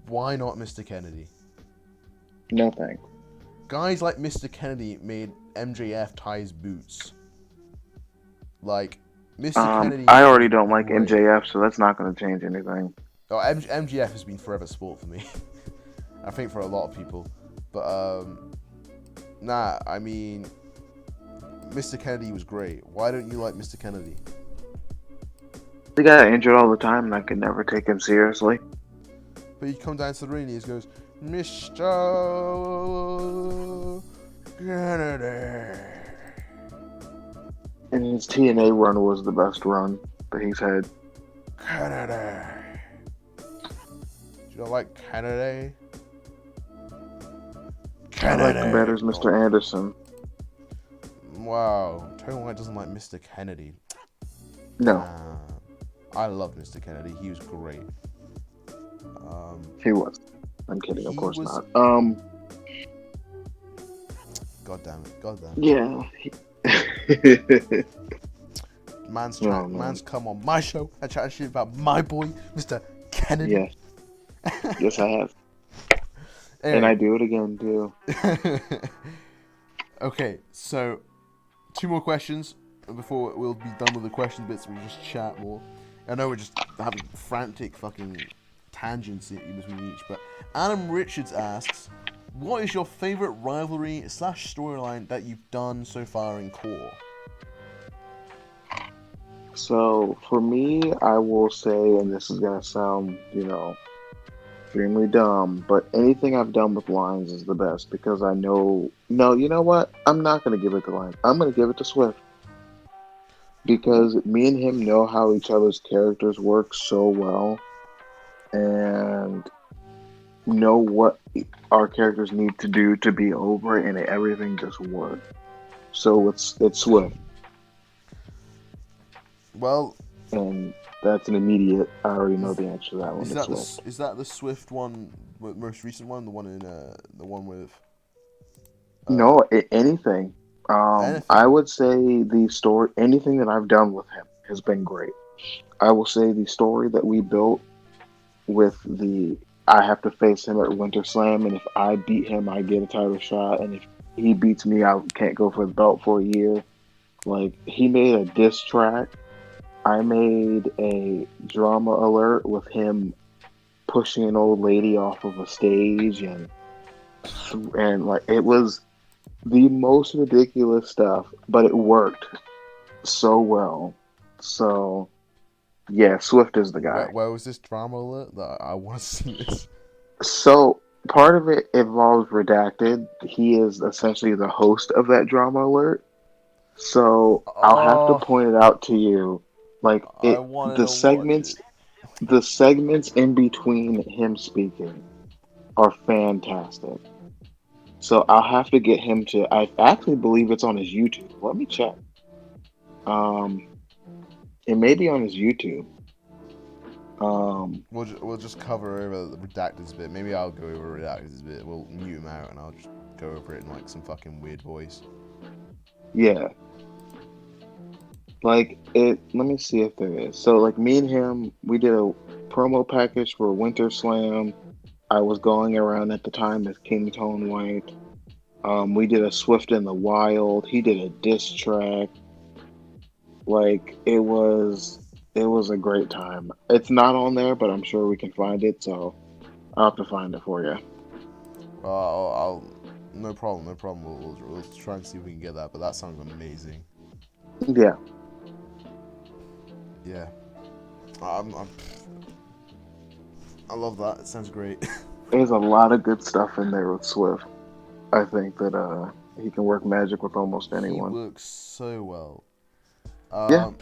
Why not Mr. Kennedy? No thanks. Guys like Mr. Kennedy made MJF tie his boots. Like, Mr. Kennedy... I already don't like MJF, so that's not going to change anything. Oh, MJF has been forever sport for me. I think for a lot of people. But, nah, I mean... Mr. Kennedy was great. Why don't you like Mr. Kennedy? He got injured all the time, and I could never take him seriously. But he come down to the ring and he goes, Mr. Kennedy. And his TNA run was the best run that he's had. Kennedy. Do you not like Kennedy? I like him better as Mr. Anderson. Wow. Tony White doesn't like Mr. Kennedy. No. I love Mr. Kennedy. He was great. He was. I'm kidding. Of course not. God damn it. Yeah. Man's come on my show and chatting shit about my boy, Mr. Kennedy. Yes. Yes, I have. Anyway. And I do it again, too. Okay, so 2 more questions before we'll be done with the question bits. We just chat more. I know we're just having frantic fucking tangents in between each, but Adam Richards asks, what is your favorite rivalry / storyline that you've done so far in Core? So for me, I will say, and this is gonna sound, extremely dumb, but anything I've done with Lines is the best because I know. No, you know what? I'm not gonna give it to Lines. I'm gonna give it to Swift because me and him know how each other's characters work so well, and know what our characters need to do to be over, and everything just works. So it's Swift. Well, and that's an immediate. I already know the answer to that one. Is that the Swift one, most recent one, the one in the one with? No, anything. I would say the story, anything that I've done with him has been great. I will say the story that we built with the I have to face him at Winter Slam, and if I beat him, I get a title shot, and if he beats me, I can't go for the belt for a year. Like, he made a diss track. I made a drama alert with him pushing an old lady off of a stage, and like, it was the most ridiculous stuff, but it worked so well. So yeah, Swift is the guy. Where was this drama alert? That I want to see this. So part of it involves Redacted. He is essentially the host of that drama alert. So I'll have to Oh, point it out to you. Like, I it wanted the to watch it. segments in between him speaking are fantastic. So I'll have to get him to I actually believe it's on his YouTube. Let me check. Um it may be on his YouTube. We'll just cover over the redacted bit. Maybe I'll go over redacted bit. We'll mute him out and I'll just go over it in like some fucking weird voice. Yeah. Like, it let me see if there is. So like, me and him, we did a promo package for Winter Slam. I was going around at the time as King Tone White. We did a Swift in the Wild. He did a diss track. Like, it was a great time. It's not on there, but I'm sure we can find it. So I'll have to find it for you. I'll no problem, no problem. We'll try and see if we can get that. But that sounds amazing. Yeah, Yeah, I love that. It sounds great. there's a lot of good stuff in there with Swift. I think that he can work magic with almost He anyone. works so well. Yeah. Um,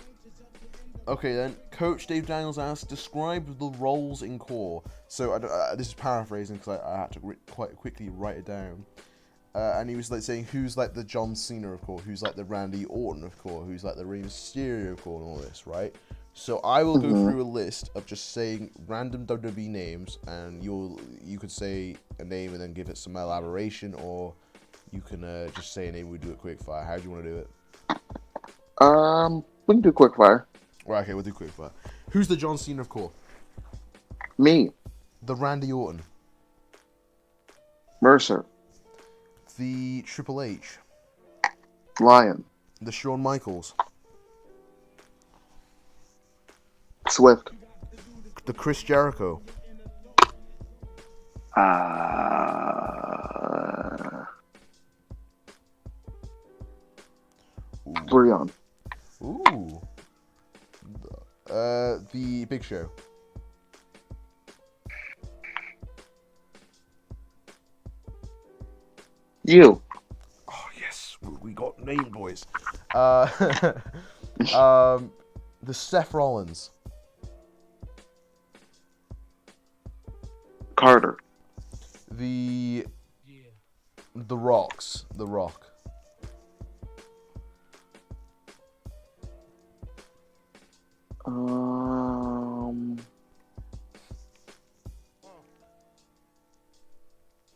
okay then. Coach Dave Daniels asks, describe the roles in core. So this is paraphrasing because I had to quite quickly write it down. And he was like saying who's like the John Cena of core, who's like the Randy Orton of core, who's like the Rey Mysterio of core, and all this, right? So I will go hmm through a list of just saying random WWE names, and you could say a name and then give it some elaboration, or you can just say a name. We do it quick fire. How do you want to do it? We can do quick fire. Right, okay, we'll do quick fire. Who's the John Cena of core? Me, The Randy Orton. Mercer, The Triple H. Lion, The Shawn Michaels. Swift, The Chris Jericho. Ooh. Brion, Ooh. The Big Show. you, Oh yes, we got name boys. Uh, the Seth Rollins. Carter, The Rocks. The Rock. um,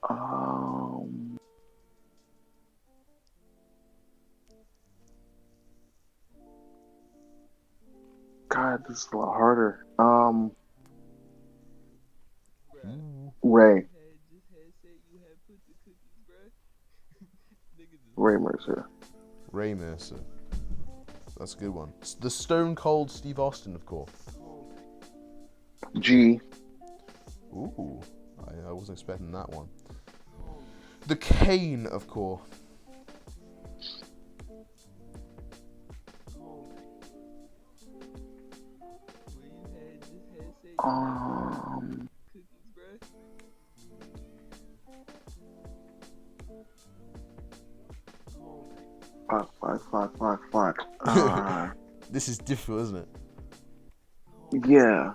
um, God, this is a lot harder. Ooh. Ray, Ray Mercer, Ray Mercer. That's a good one. The Stone Cold Steve Austin, of course. G, Ooh. I wasn't expecting that one. The Kane, of course. um, fuck. This is difficult, isn't it? Yeah,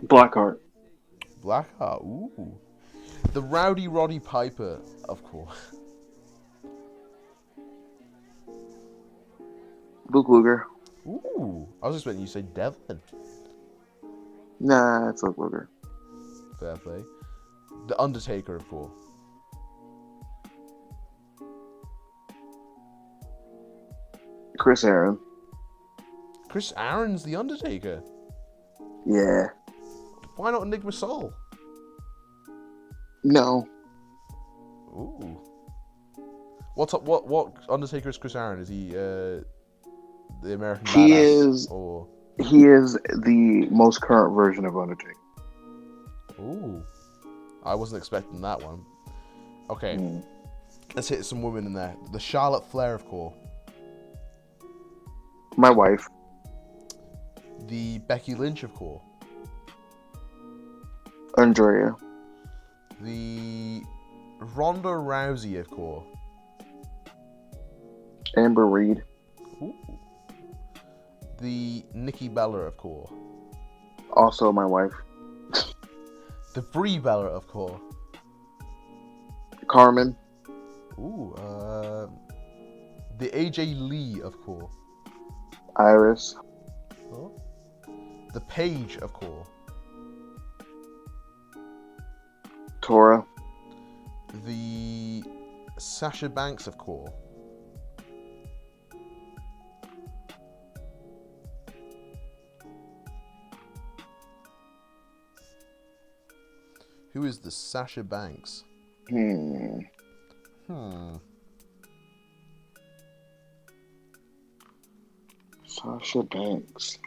Blackheart, Blackheart. Ooh. The Rowdy Roddy Piper, of course. Luke Luger. Ooh. I was expecting you to say Devlin. Nah, it's Luke Luger. Fair play. The Undertaker, of course. Chris Aaron, Chris Aaron's the Undertaker. Yeah. Why not Enigma Soul? No. Ooh. What Undertaker is Chris Aaron? Is he the American Badass? Or He is the most current version of Undertaker. ooh, I wasn't expecting that one. Okay, let's hit some women in there. The Charlotte Flair of Core. My wife. The Becky Lynch of Core. Andrea. The Ronda Rousey of Core. Amber Reed. Ooh. The Nikki Bella of Core. Also my wife. The Brie Bella of Core. Carmen. Ooh, the AJ Lee of Core. Iris. Oh. The Paige of Core. Tora. The Sasha Banks of Core. Who is the Sasha Banks? Sasha Banks.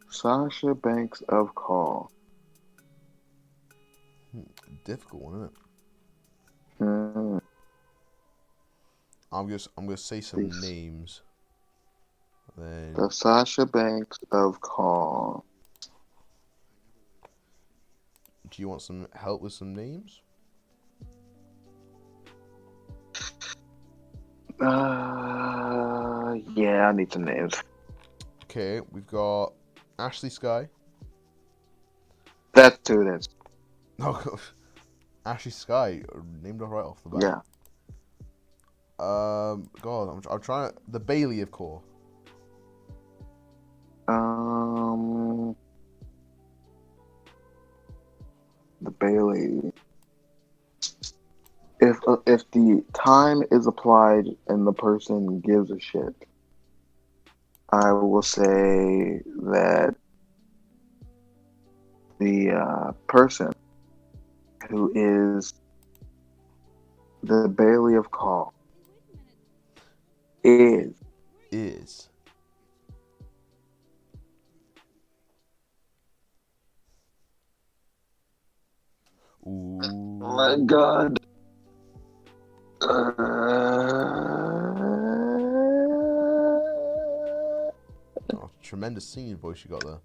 Sasha Banks of Call. Difficult one, isn't it? Hmm. I'm gonna say some names. Then The Sasha Banks of Call. do you want some help with some names? Yeah, I need some names. Okay, we've got Ashley Sky. That's who it is. Oh, Ashley Sky named her right off the bat. Yeah. God, I'm trying to. The Bailey of Core. The Bailey. If the time is applied and the person gives a shit, I will say that the person who is the Bailey of Call is Ooh. oh my God. Oh, tremendous singing voice you got there.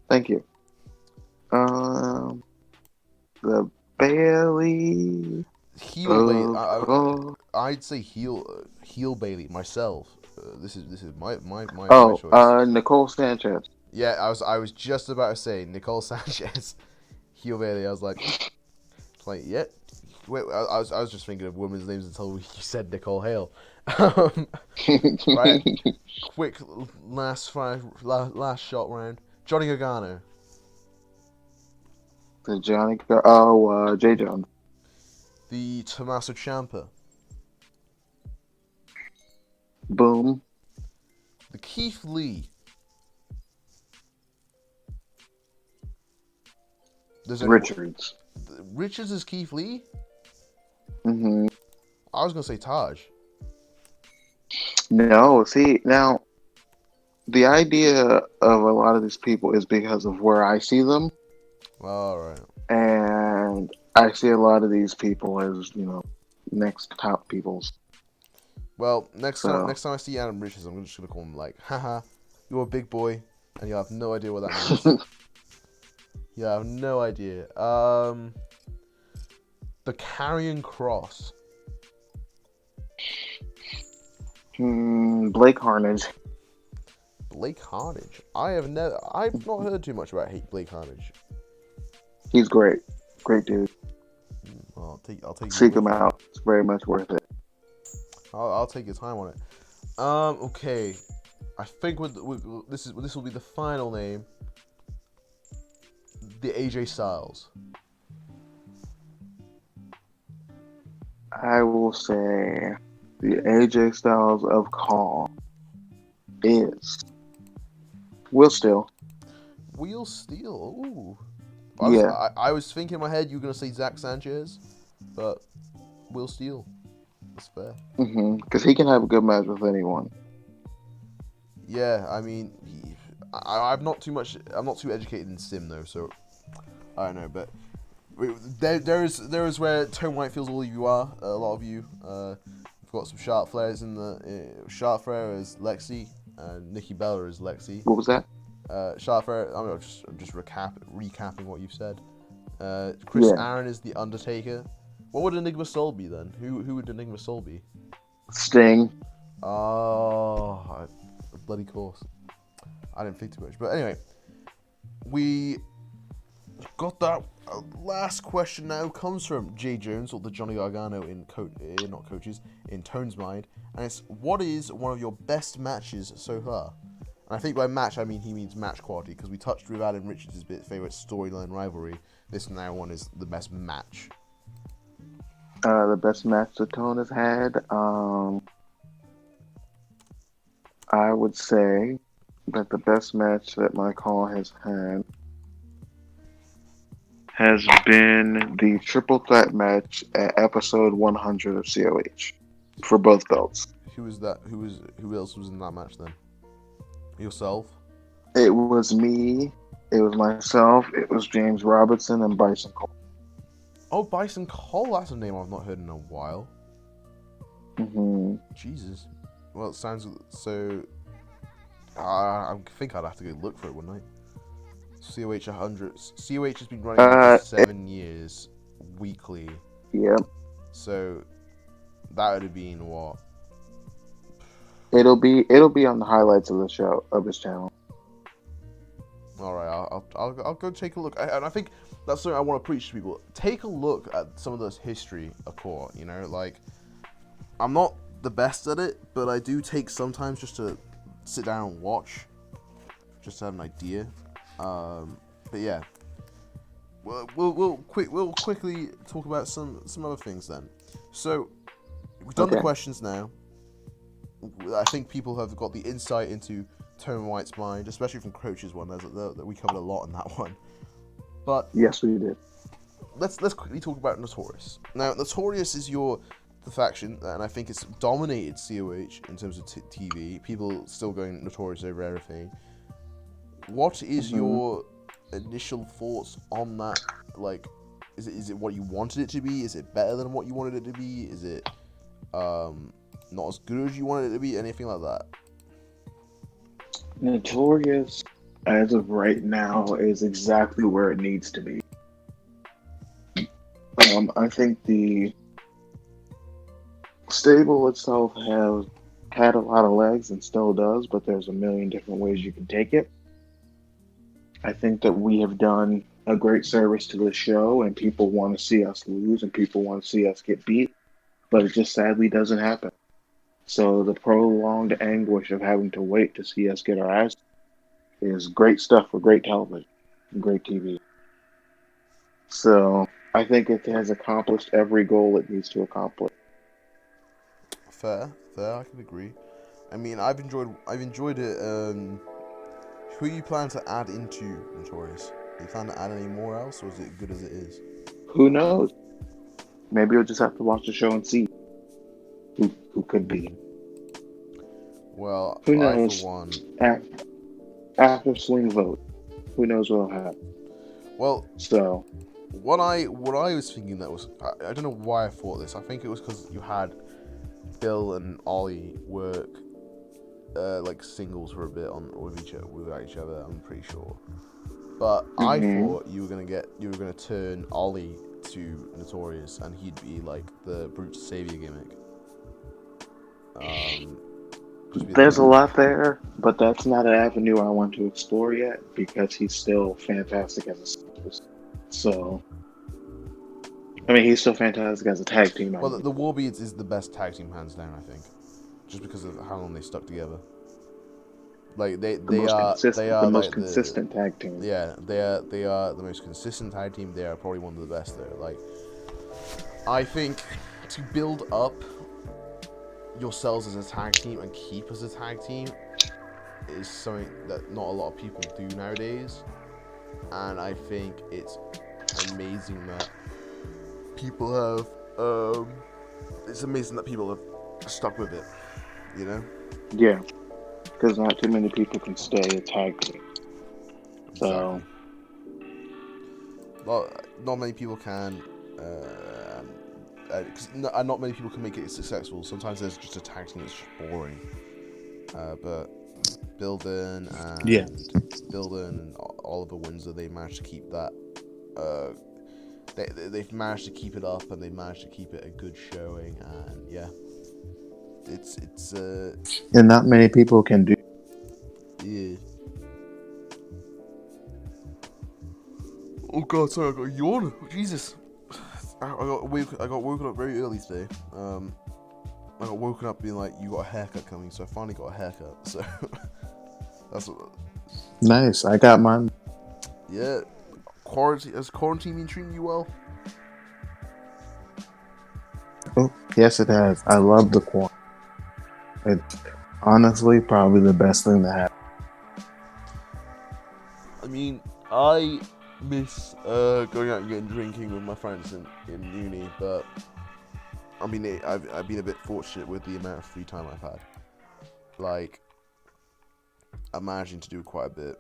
Thank you. The Bailey. Heel Bailey. I'd say heel Bailey myself. This is my choice. Nicole Sanchez. Yeah, I was just about to say Nicole Sanchez. Heel Bailey. I was like, yeah. Wait, I was just thinking of women's names until you said Nicole Hale. Right. Quick last shot round. Johnny Gargano. The Jay Jones. The Tommaso Ciampa. Boom. The Keith Lee. Richards. Richards is Keith Lee? Mm-hmm. I was going to say Taj. No, see, now, the idea of a lot of these people is because of where I see them. All right. And I see a lot of these people as, next top peoples. Well, next time I see Adam Richards, I'm just going to call him like, haha, you're a big boy, and you have no idea what that means. You have no idea. The Karrion Kross. Blake Harnage. Blake Harnage. I've not heard too much about Blake Harnage. He's great. Great dude. Well, I'll take Seek him out. It's very much worth it. I'll take your time on it. Okay. I think this will be the final name. The AJ Styles. I will say the AJ Styles of Call is Will Still. Wheel Steel. Ooh. Yeah. I was thinking in my head you were gonna say Zach Sanchez, but Will Steel. That's fair. Because he can have a good match with anyone. Yeah, I mean, I'm not too educated in Sim though, so I don't know. But there is where Tone White feels all of you are. A lot of you. We've got some Charlotte Flairs in the Charlotte Flair as Lexi and Nikki Bella as Lexi. What was that? Charlotte Flair. I'm just recapping what you've said. Chris Aaron is the Undertaker. What would Enigma Soul be then? Who would Enigma Soul be? Sting. Oh, bloody course. I didn't think too much, but anyway, we got that. Last question now comes from Jay Jones, or the Johnny Gargano in Tone's mind, and it's, what is one of your best matches so far? And I think by match I mean he means match quality, because we touched with Adam Richards' favorite storyline rivalry. This now one is the best match. The best match that Tone has had. I would say that the best match that my call has had has been the triple threat match at episode 100 of COH for both belts. Who was that? Who else was in that match then? Yourself? It was me, it was myself, it was James Robinson, and Bison Cole. Oh, Bison Cole, that's a name I've not heard in a while. Jesus. Well, it sounds so. I think I'd have to go look for it, wouldn't I? COH 100. COH has been running for 7 years, weekly. Yep. So that would have been what? It'll be on the highlights of the show, of his channel. All right, I'll go take a look. And I think that's something I want to preach to people. Take a look at some of this history of Core. You know, like, I'm not the best at it, but I do take sometimes just to sit down and watch, just to have an idea. But yeah, we'll quickly talk about some other things then. So we've done the questions now. I think people have got the insight into Tone White's mind, especially from Croach's one. We covered a lot in that one. But yes, we did. Let's quickly talk about Notorious. Now, Notorious is the faction, and I think it's dominated COH in terms of TV. People still going Notorious over everything. What is your initial thoughts on that? Like, is it what you wanted it to be? Is it better than what you wanted it to be? Is it not as good as you wanted it to be? Anything like that? Notorious, as of right now, is exactly where it needs to be. I think the stable itself has had a lot of legs and still does, but there's a million different ways you can take it. I think that we have done a great service to the show, and people want to see us lose and people want to see us get beat, but it just sadly doesn't happen. So the prolonged anguish of having to wait to see us get our ass is great stuff for great television, great TV. So I think it has accomplished every goal it needs to accomplish. Fair, I can agree. I mean, I've enjoyed it. Who you plan to add into Notorious? Do you plan to add any more else, or is it good as it is? Who knows? Maybe you'll just have to watch the show and see who could be. Well, who knows? I, for one, after swing vote, who knows what'll happen? Well, so what I was thinking, that was, I don't know why I thought this. I think it was because you had Bill and Ollie work like singles for a bit with each other. I'm pretty sure, but I thought you were gonna turn Ollie to Notorious, and he'd be like the brute savior gimmick. There's a lot there, but that's not an avenue I want to explore yet, because he's still fantastic as a singles. So, I mean, he's still fantastic as a tag team. Well, the Warbeards is the best tag team hands down, I think, just because of how long they stuck together. Like they are the most consistent tag team. Yeah, they are the most consistent tag team. They are probably one of the best there. Like, I think to build up yourselves as a tag team and keep as a tag team is something that not a lot of people do nowadays, and I think it's amazing that people have. It's amazing that people have stuck with it. You know. Yeah, because not too many people can stay a tag team. So Exactly. Well, not many people can. Because not many people can make it successful. Sometimes there's just a tag team that's just boring. But Building yeah, and Oliver Windsor, they managed to keep that. They've managed to keep it up, and they managed to keep it a good showing. And yeah, it's and not many people can do. yeah. Oh god, sorry, I got a yawn. Jesus, I got woken up very early today. I got woken up being like, you got a haircut coming, so I finally got a haircut. So that's what. Nice. I got mine. Yeah, has quarantine been treating you well? Oh, yes, it has. I love the quarantine. It's honestly probably the best thing to happen. I mean, I miss going out and getting drinking with my friends in uni, but I mean, I've been a bit fortunate with the amount of free time I've had. Like, I'm managing to do quite a bit.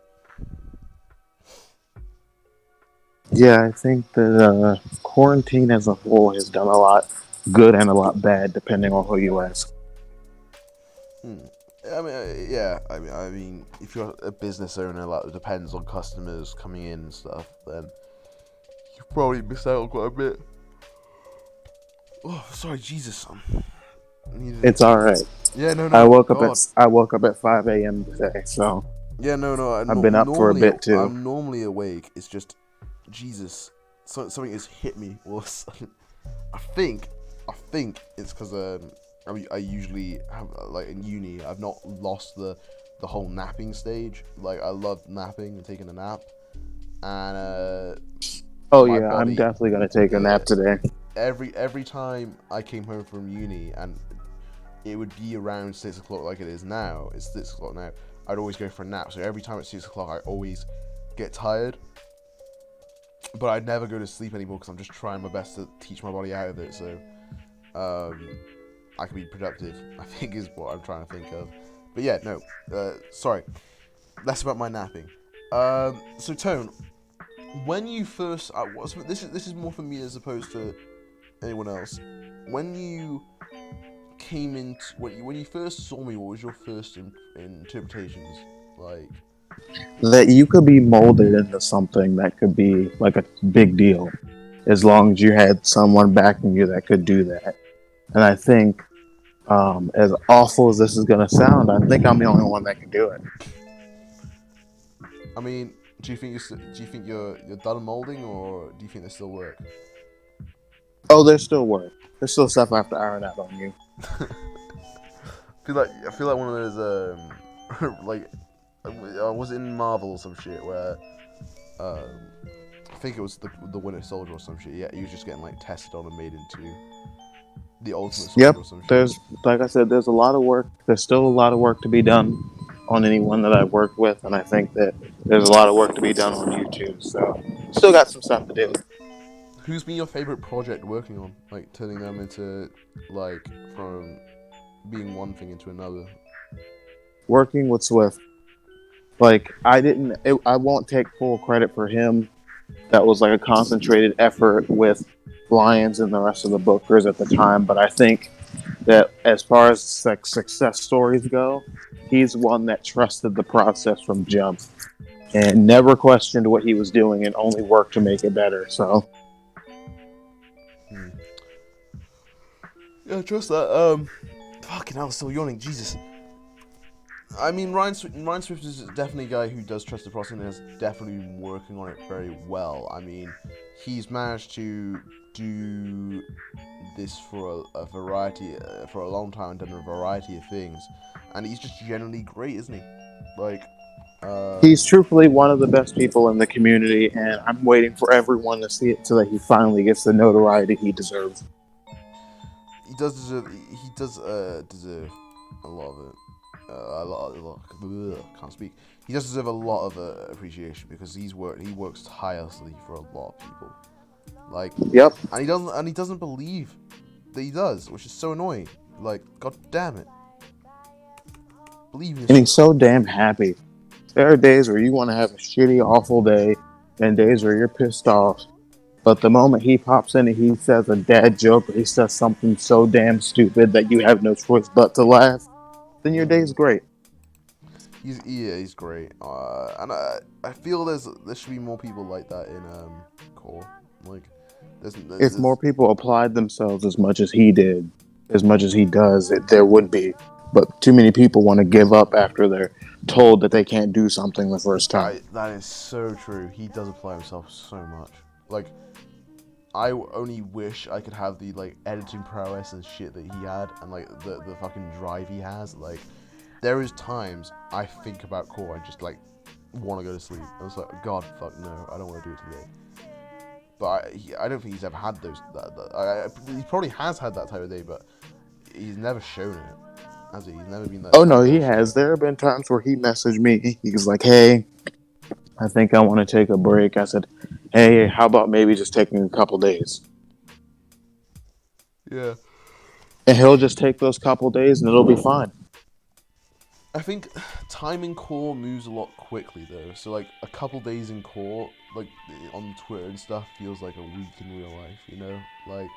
Yeah, I think that quarantine as a whole has done a lot good and a lot bad, depending on who you ask. I mean, yeah. I mean, if you're a business owner, like it depends on customers coming in and stuff, then you've probably missed out on quite a bit. Oh, sorry, Jesus. It's all right. Yeah, no, God. I woke up at 5 a.m. today, so Yeah, no. I've been up for a bit too. I'm normally awake. It's just, Jesus, something has hit me. Well, I think it's because I usually have like in uni. I've not lost the whole napping stage. Like I love napping and taking a nap, and Oh my yeah, I'm body. definitely gonna take a nap today. Every time I came home from uni and it would be around 6 o'clock like it is now. It's 6 o'clock now. I'd always go for a nap. So every time it's 6 o'clock, I always get tired. But I'd never go to sleep anymore because I'm just trying my best to teach my body out of it. So I can be productive, I think is what I'm trying to think of. But yeah, no. Sorry. Less about my napping. So Tone, when you first... this is more for me as opposed to anyone else. When you came into when you first saw me, what was your first interpretations like? That you could be molded into something that could be like a big deal, as long as you had someone backing you that could do that. And I think, as awful as this is gonna sound, I think I'm the only one that can do it. I mean, do you think you're done molding, or do you think there's still work? Oh, there's still work. There's still stuff I have to iron out on you. I feel like one of those like was it in Marvel or some shit where I think it was the Winter Soldier or some shit. Yeah, he was just getting like tested on and made into the Ultimate Soldier Yep. or some shit. There's, like I said, there's a lot of work. There's still a lot of work to be done on anyone that I've worked with, and I think that there's a lot of work to be done on you too. So, still got some stuff to do. Who's been your favorite project working on? Like turning them into like from being one thing into another. Working with Swift, I won't take full credit for him. That was like a concentrated effort with Lions and the rest of the bookers at the time. But I think that as far as like success stories go, he's one that trusted the process from jump and never questioned what he was doing and only worked to make it better. So Yeah, trust that. Fucking hell, still yawning. Jesus. I mean, Ryan Swift is definitely a guy who does trust the process and has definitely been working on it very well. I mean, he's managed to do this for a variety, for a long time, and done a variety of things, and he's just generally great, isn't he? Like, he's truthfully one of the best people in the community, and I'm waiting for everyone to see it so that he finally gets the notoriety he deserves. he does deserve. He does deserve a lot of it. Can't speak. He does deserve a lot of appreciation because he works tirelessly for a lot of people. Like, Yep. and he doesn't believe that he does, which is so annoying. Like, god damn it, believe in And he's yourself. so damn happy. There are days where you want to have a shitty, awful day, and days where you're pissed off. But the moment he pops in and he says a dad joke or he says something so damn stupid that you have no choice but to laugh, then your day's great. He's great. And I feel there should be more people like that in core. Like, If more there's people applied themselves as much as he did, as much as he does, there would be. But too many people want to give up after they're told that they can't do something the first time. that is so true. He does apply himself so much. Like, I only wish I could have the like editing prowess and shit that he had, and like the fucking drive he has. Like, there is times I think about core and just like want to go to sleep. I was like, God, fuck no, I don't want to do it today. But I don't think he's ever had those. He probably has had that type of day, but he's never shown it, has he? He's never been that Oh type no, of he person. has. There have been times where he messaged me. He was like, "Hey, I think I want to take a break." I said, "Hey, how about maybe just taking a couple days?" Yeah. And he'll just take those couple days and it'll be fine. I think time in core moves a lot quickly though. So like a couple days in core, like on Twitter and stuff, feels like a week in real life. You know, like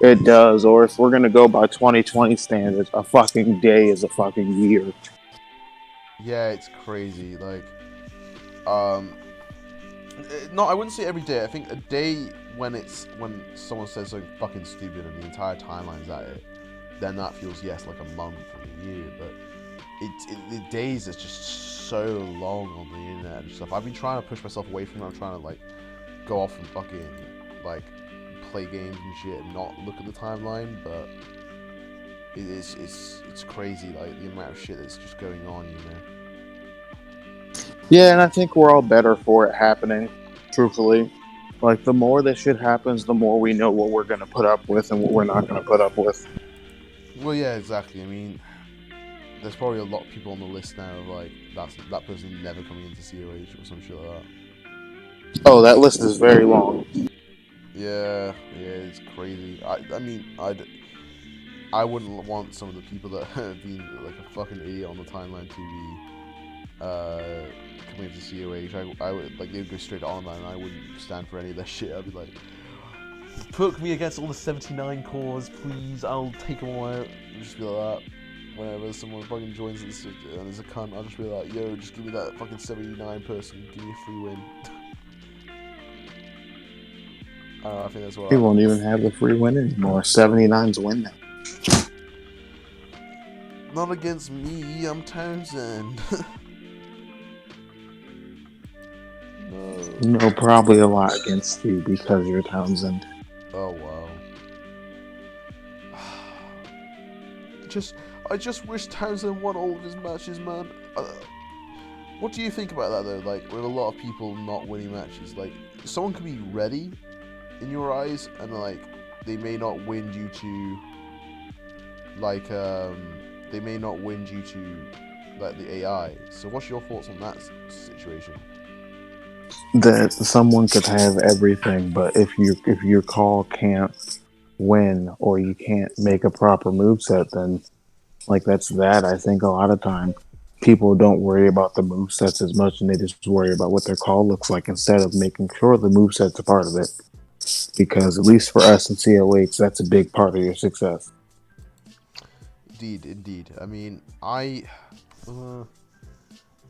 It does. Or if we're gonna go by 2020 standards, a fucking day is a fucking year. yeah, it's crazy. Like, um, no, I wouldn't say every day. I think a day when someone says something fucking stupid and the entire timeline's at it, then that feels yes like a month and a year. But the days is just so long on the internet and stuff. I've been trying to push myself away from it. I'm trying to like go off and fucking like play games and shit and not look at the timeline, but it's crazy like the amount of shit that's just going on, you know. Yeah, and I think we're all better for it happening, truthfully. Like, the more this shit happens, the more we know what we're gonna put up with and what we're not gonna put up with. Well, yeah, exactly. I mean, there's probably a lot of people on the list now of like that person never coming into COH or some shit like that. Oh, that list is very long. Yeah, it's crazy. I mean, I wouldn't want some of the people that have been like a fucking idiot on the timeline to be coming into COH. I would like they would go straight to online and I wouldn't stand for any of that shit. I'd be like, put me against all the 79 cores, please. I'll take them all out. And just be like that. Whenever someone fucking joins this and is a cunt, I'll just be like, yo, just give me that fucking 79 person. Give me a free win. I think that's what We won't even have the free win anymore. 79's win now. Not against me, I'm Townsend. No. No, probably a lot against you because you're Townsend. Oh wow. just I just wish Townsend won all of his matches, man. What do you think about that though? Like with a lot of people not winning matches, like someone could be ready in your eyes, and like they may not win due to like they may not win due to like the AI. So what's your thoughts on that situation? That someone could have everything, but if your call can't win or you can't make a proper move set, then like that's that. I think a lot of time people don't worry about the move sets as much and they just worry about what their call looks like instead of making sure the move set's a part of it. Because at least for us in COH, that's a big part of your success. Indeed. I mean,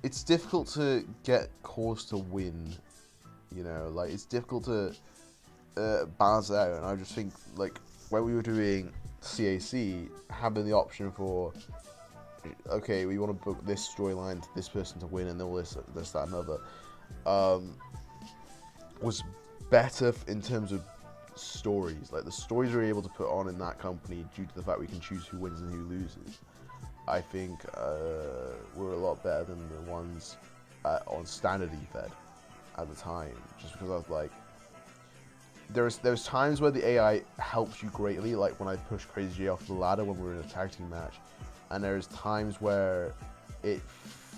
it's difficult to get cores to win. You know, like it's difficult to balance it out. And I just think like when we were doing CAC, having the option for okay, we want to book this storyline to this person to win, and then all this, that, and other, was better in terms of stories. Like the stories we're able to put on in that company due to the fact we can choose who wins and who loses. I think were a lot better than the ones on standard EFED at the time, just because I was like, there's times where the AI helps you greatly, like when I pushed Crazy J off the ladder when we were in a tag team match, and there's times where it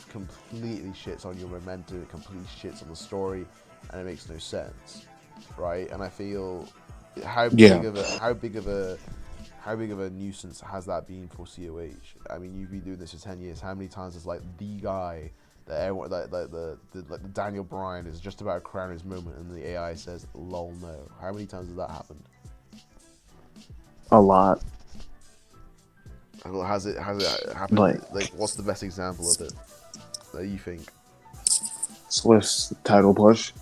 completely shits on your momentum, it completely shits on the story, and it makes no sense, right? And I feel how big of a nuisance has that been for COH? I mean, you've been doing this for 10 years. How many times is like the guy that everyone, like the Daniel Bryan is just about to crown his moment, and the AI says, "Lol, no." How many times has that happened? A lot. Has it happened? Like, what's the best example of it that you think? Swift's title push.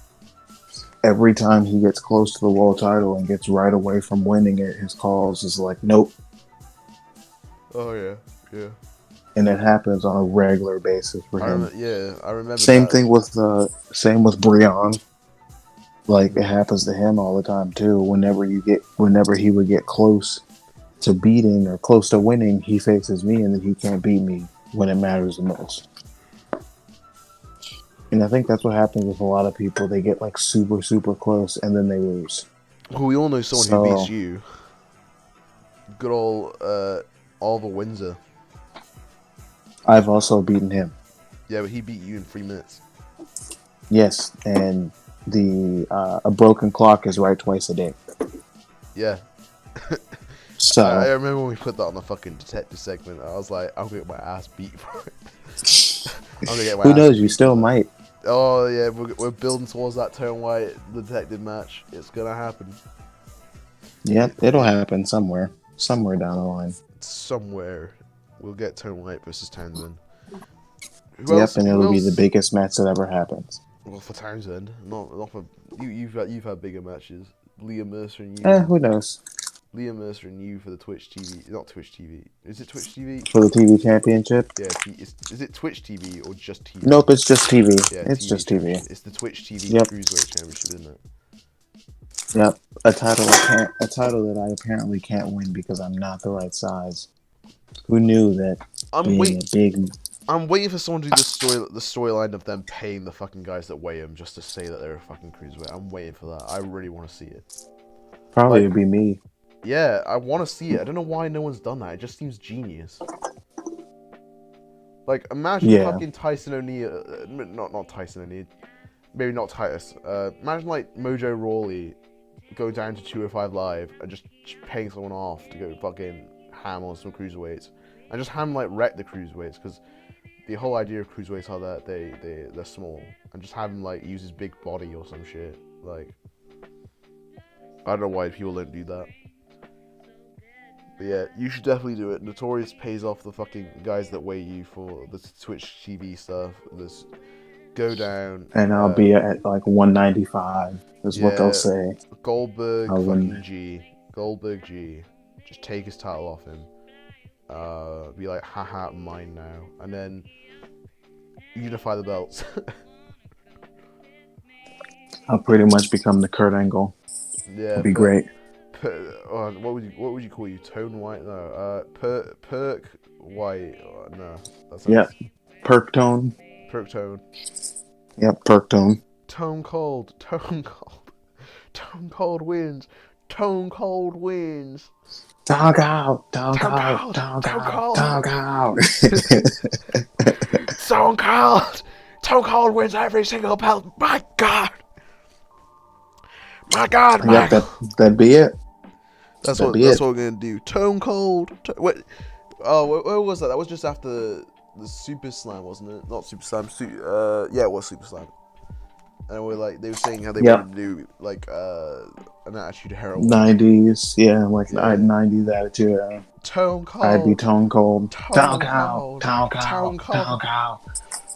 Every time he gets close to the world title and gets right away from winning it, his calls is like, nope. Oh yeah. And it happens on a regular basis for him. I remember. Same thing with Brian. Like it happens to him all the time too. Whenever he would get close to beating or close to winning, he faces me, and then he can't beat me when it matters the most. And I think that's what happens with a lot of people. They get like super, super close, and then they lose. Well, we all know someone who beats you. Good old Oliver Windsor. I've also beaten him. Yeah, but he beat you in 3 minutes. Yes, and a broken clock is right twice a day. Yeah. So I remember when we put that on the fucking detective segment. I was like, I'm gonna get my ass beat for it. Who knows? You still might. Oh yeah, we're building towards that Tone White detective match. It's gonna happen. Yep, it'll happen somewhere down the line. Somewhere, we'll get Tone White versus Townsend. And it'll be the biggest match that ever happens. Well, for Townsend, not for you. You've had bigger matches. Liam Mercer and you. Who knows? Liam Mercer and you for the Twitch TV, not Twitch TV. Is it Twitch TV? For the TV championship? Yeah, is it Twitch TV or just TV? Nope, it's just TV. Yeah, it's TV just TV. It's the Twitch TV Cruiserweight Championship, isn't it? Yep, a title that I apparently can't win because I'm not the right size. Who knew that? I'm waiting for someone to do the storyline of them paying the fucking guys that weigh them just to say that they're a fucking cruiserweight. I'm waiting for that. I really want to see it. Probably would be me. Yeah, I want to see it. I don't know why no one's done that. It just seems genius. Like, imagine fucking Tyson O'Neill, not Tyson O'Neill, maybe not Titus. Imagine like Mojo Rawley go down to 205 Live and just paying someone off to go fucking ham on some cruiserweights, and just ham like wreck the cruiserweights, because the whole idea of cruiserweights are that they're small, and just have him like use his big body or some shit. Like, I don't know why people don't do that. But yeah, you should definitely do it. Notorious pays off the fucking guys that weigh you for the Twitch TV stuff. This go down. And I'll be at like 195 is what they'll say. Goldberg fucking G. Goldberg G. Just take his title off him. Be like, haha, mine now. And then unify the belts. I'll pretty much become the Kurt Angle. Yeah. It'd be great. What would you call you? Tone White? No. Perk White. No. Perk Tone. Perk Tone. Yep, Perk Tone. Tone Cold. Tone Cold. Tone Cold wins. Tone Cold wins. Dog out. Dog out. Dog out. Dog out. Stone Cold. Tone Cold wins every single belt. My God. My God, man. Yep, that'd be it. That's what we're gonna do. Tone Cold. What? Oh, where was that? That was just after the Super Slam, wasn't it? Not Super Slam. Yeah, it was Super Slam. And they were saying how they wanted to do like an Attitude Era. 90s, like 90s Attitude Era. Tone Cold. I'd be Tone Cold. Tone Cold. Tone Cold. Tone Cold.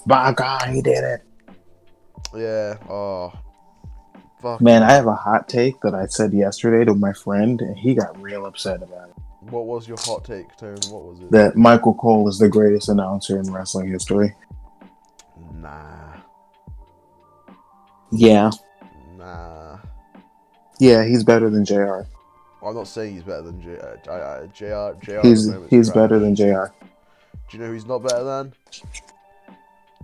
By God, he did it. Yeah. Oh. Fuck. Man, I have a hot take that I said yesterday to my friend, and he got real upset about it. What was your hot take, Tone? What was it? That Michael Cole is the greatest announcer in wrestling history. Nah. Yeah. Nah. Yeah, he's better than JR. I'm not saying he's better than JR. He's better than JR. Do you know who he's not better than?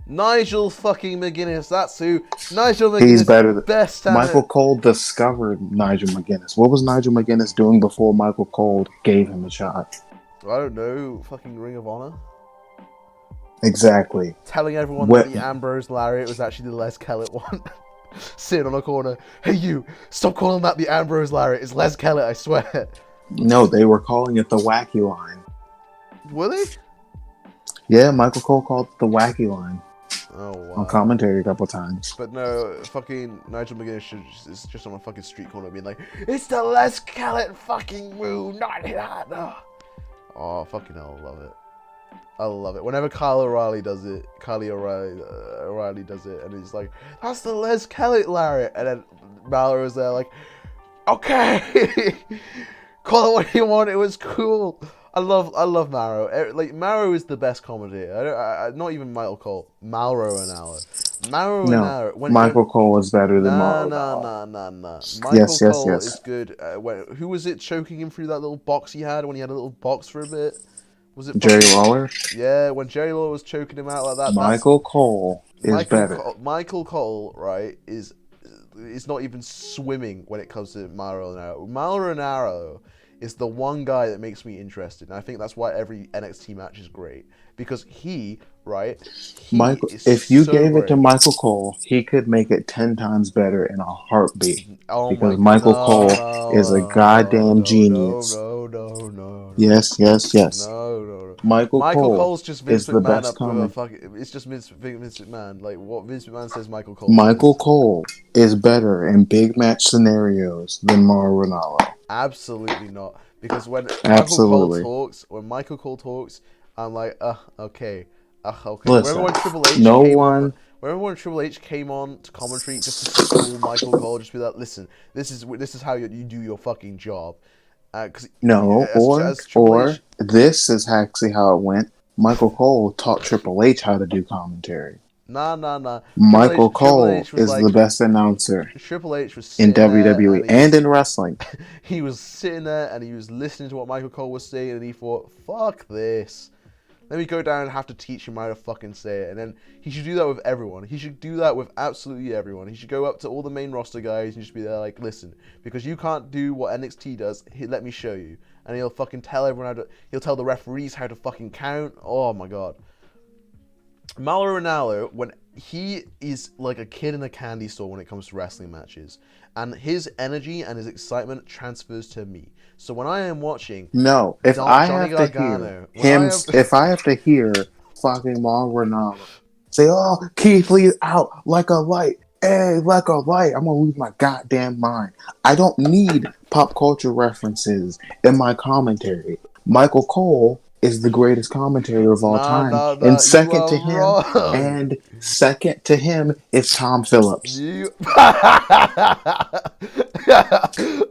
Nigel fucking McGuinness. That's who. Nigel McGuinness. He's better than best Michael talent. Cole. Discovered Nigel McGuinness. What was Nigel McGuinness doing before Michael Cole gave him a shot? I don't know. Fucking Ring of Honor. Exactly. Telling everyone that the Ambrose Lariat was actually the Les Kellett one. Sitting on a corner. Hey, you! Stop calling that the Ambrose Lariat. It's Les Kellett, I swear. No, they were calling it the Wacky Line. Were they? Yeah, Michael Cole called it the Wacky Line. Oh, wow. On commentary a couple times. But no, fucking Nigel McGuinness is just on a fucking street corner being like, it's the Les Kellett fucking move, not that. No. Oh, fucking hell, I love it. I love it. Whenever Kyle O'Reilly does it, O'Reilly does it, and he's like, that's the Les Kellett Lariat. And then Mauro is there like, okay, call it what you want, it was cool. I love Mauro. Like, Mauro is the best commentator. Not even Michael Cole. Mauro Ranallo. Michael Cole is better than Mauro. Nah. Michael Cole is good. Who was it choking him through that little box he had when he had a little box for a bit? Was it Jerry Lawler? Yeah, when Jerry Lawler was choking him out like that. Michael Cole is better. Michael Cole, right, is not even swimming when it comes to Mauro Ranallo. Mauro Ranallo is the one guy that makes me interested, and I think that's why every NXT match is great, because he if you gave it to Michael Cole, he could make it 10 times better in a heartbeat. Because Michael Cole is a goddamn genius. No. Yes. No. Michael Cole's just Vince is the McMahon best comment. It's just Vince McMahon. Like, what Vince McMahon says Michael Cole Michael Cole is better in big match scenarios than Mauro Ranallo. Absolutely not. Because when Michael Cole talks, I'm like, okay. Listen, Remember when Triple H came on to commentary just to school Michael Cole, just be like, listen, this is how you do your fucking job. This is actually how it went. Michael Cole taught Triple H how to do commentary. Nah. Michael Cole is the best announcer. Triple H was in WWE and in wrestling. He was sitting there and he was listening to what Michael Cole was saying, and he thought, fuck this. Let me go down and have to teach him how to fucking say it. And then he should do that with everyone. He should do that with absolutely everyone. He should go up to all the main roster guys and just be there like, listen, because you can't do what NXT does, let me show you. And he'll fucking tell everyone he'll tell the referees how to fucking count. Oh my god. Mauro Ranallo, when he is like a kid in a candy store when it comes to wrestling matches, and his energy and his excitement transfers to me. So when I am watching, if I have to hear fucking Mauro Ranallo say, "Oh, Keith Lee's out like a light, hey, like a light," I'm gonna lose my goddamn mind. I don't need pop culture references in my commentary. Michael Cole is the greatest commentator of all time, and second to him is Tom Phillips.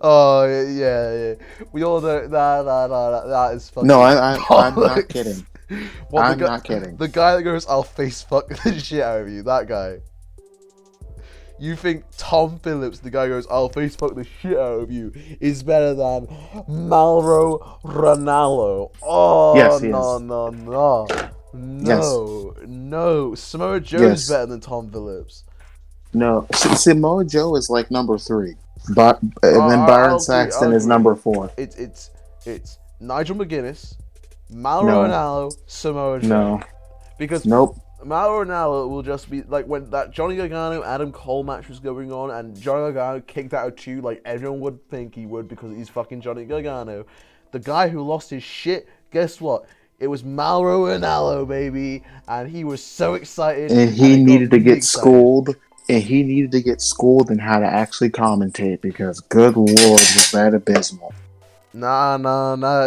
Oh yeah. We all know that is fucking. No, I'm not kidding. I'm not kidding. The guy that goes, "I'll face fuck the shit out of you," that guy. You think Tom Phillips, the guy who goes, "I'll face fuck the shit out of you," is better than Mauro Ranallo? Oh, yes, no. Samoa Joe's better than Tom Phillips. No, Samoa Joe is like number 3, but and then Byron Saxton is number 4. It's Nigel McGuinness, Mauro Ranallo, Samoa Joe. No, because Mauro Ranallo will just be like when that Johnny Gargano Adam Cole match was going on, and Johnny Gargano kicked out of 2 like everyone would think he would because he's fucking Johnny Gargano. The guy who lost his shit, guess what? It was Mauro Ranallo, baby, and he was so excited. And he needed to get schooled. And he needed to get schooled in how to actually commentate because, good lord, was that abysmal. Nah.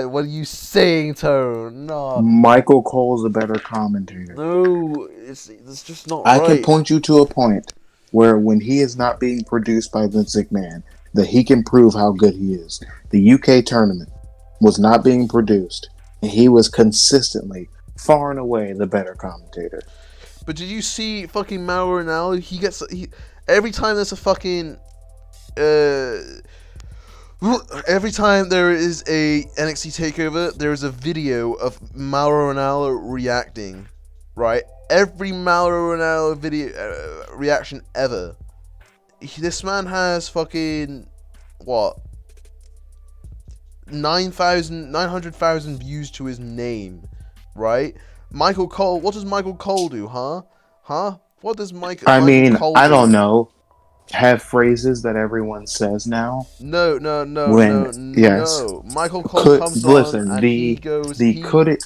What are you saying, Tone? No. Michael Cole's a better commentator. No, it's just not right. I can point you to a point where when he is not being produced by Vince McMahon, that he can prove how good he is. The UK tournament was not being produced, and he was consistently, far and away, the better commentator. But did you see fucking Mauro Ranallo? Every time there's a fucking every time there is a NXT takeover, there is a video of Mauro Ranallo reacting, right? Every Mauro Ranallo video reaction ever. This man has fucking what? 900,000 views to his name, right? Michael Cole. What does Michael Cole do? Huh? What does Michael Cole I do? don't know. Have phrases that everyone says now. No. Yes, Michael Cole could comes on listen and he goes. could it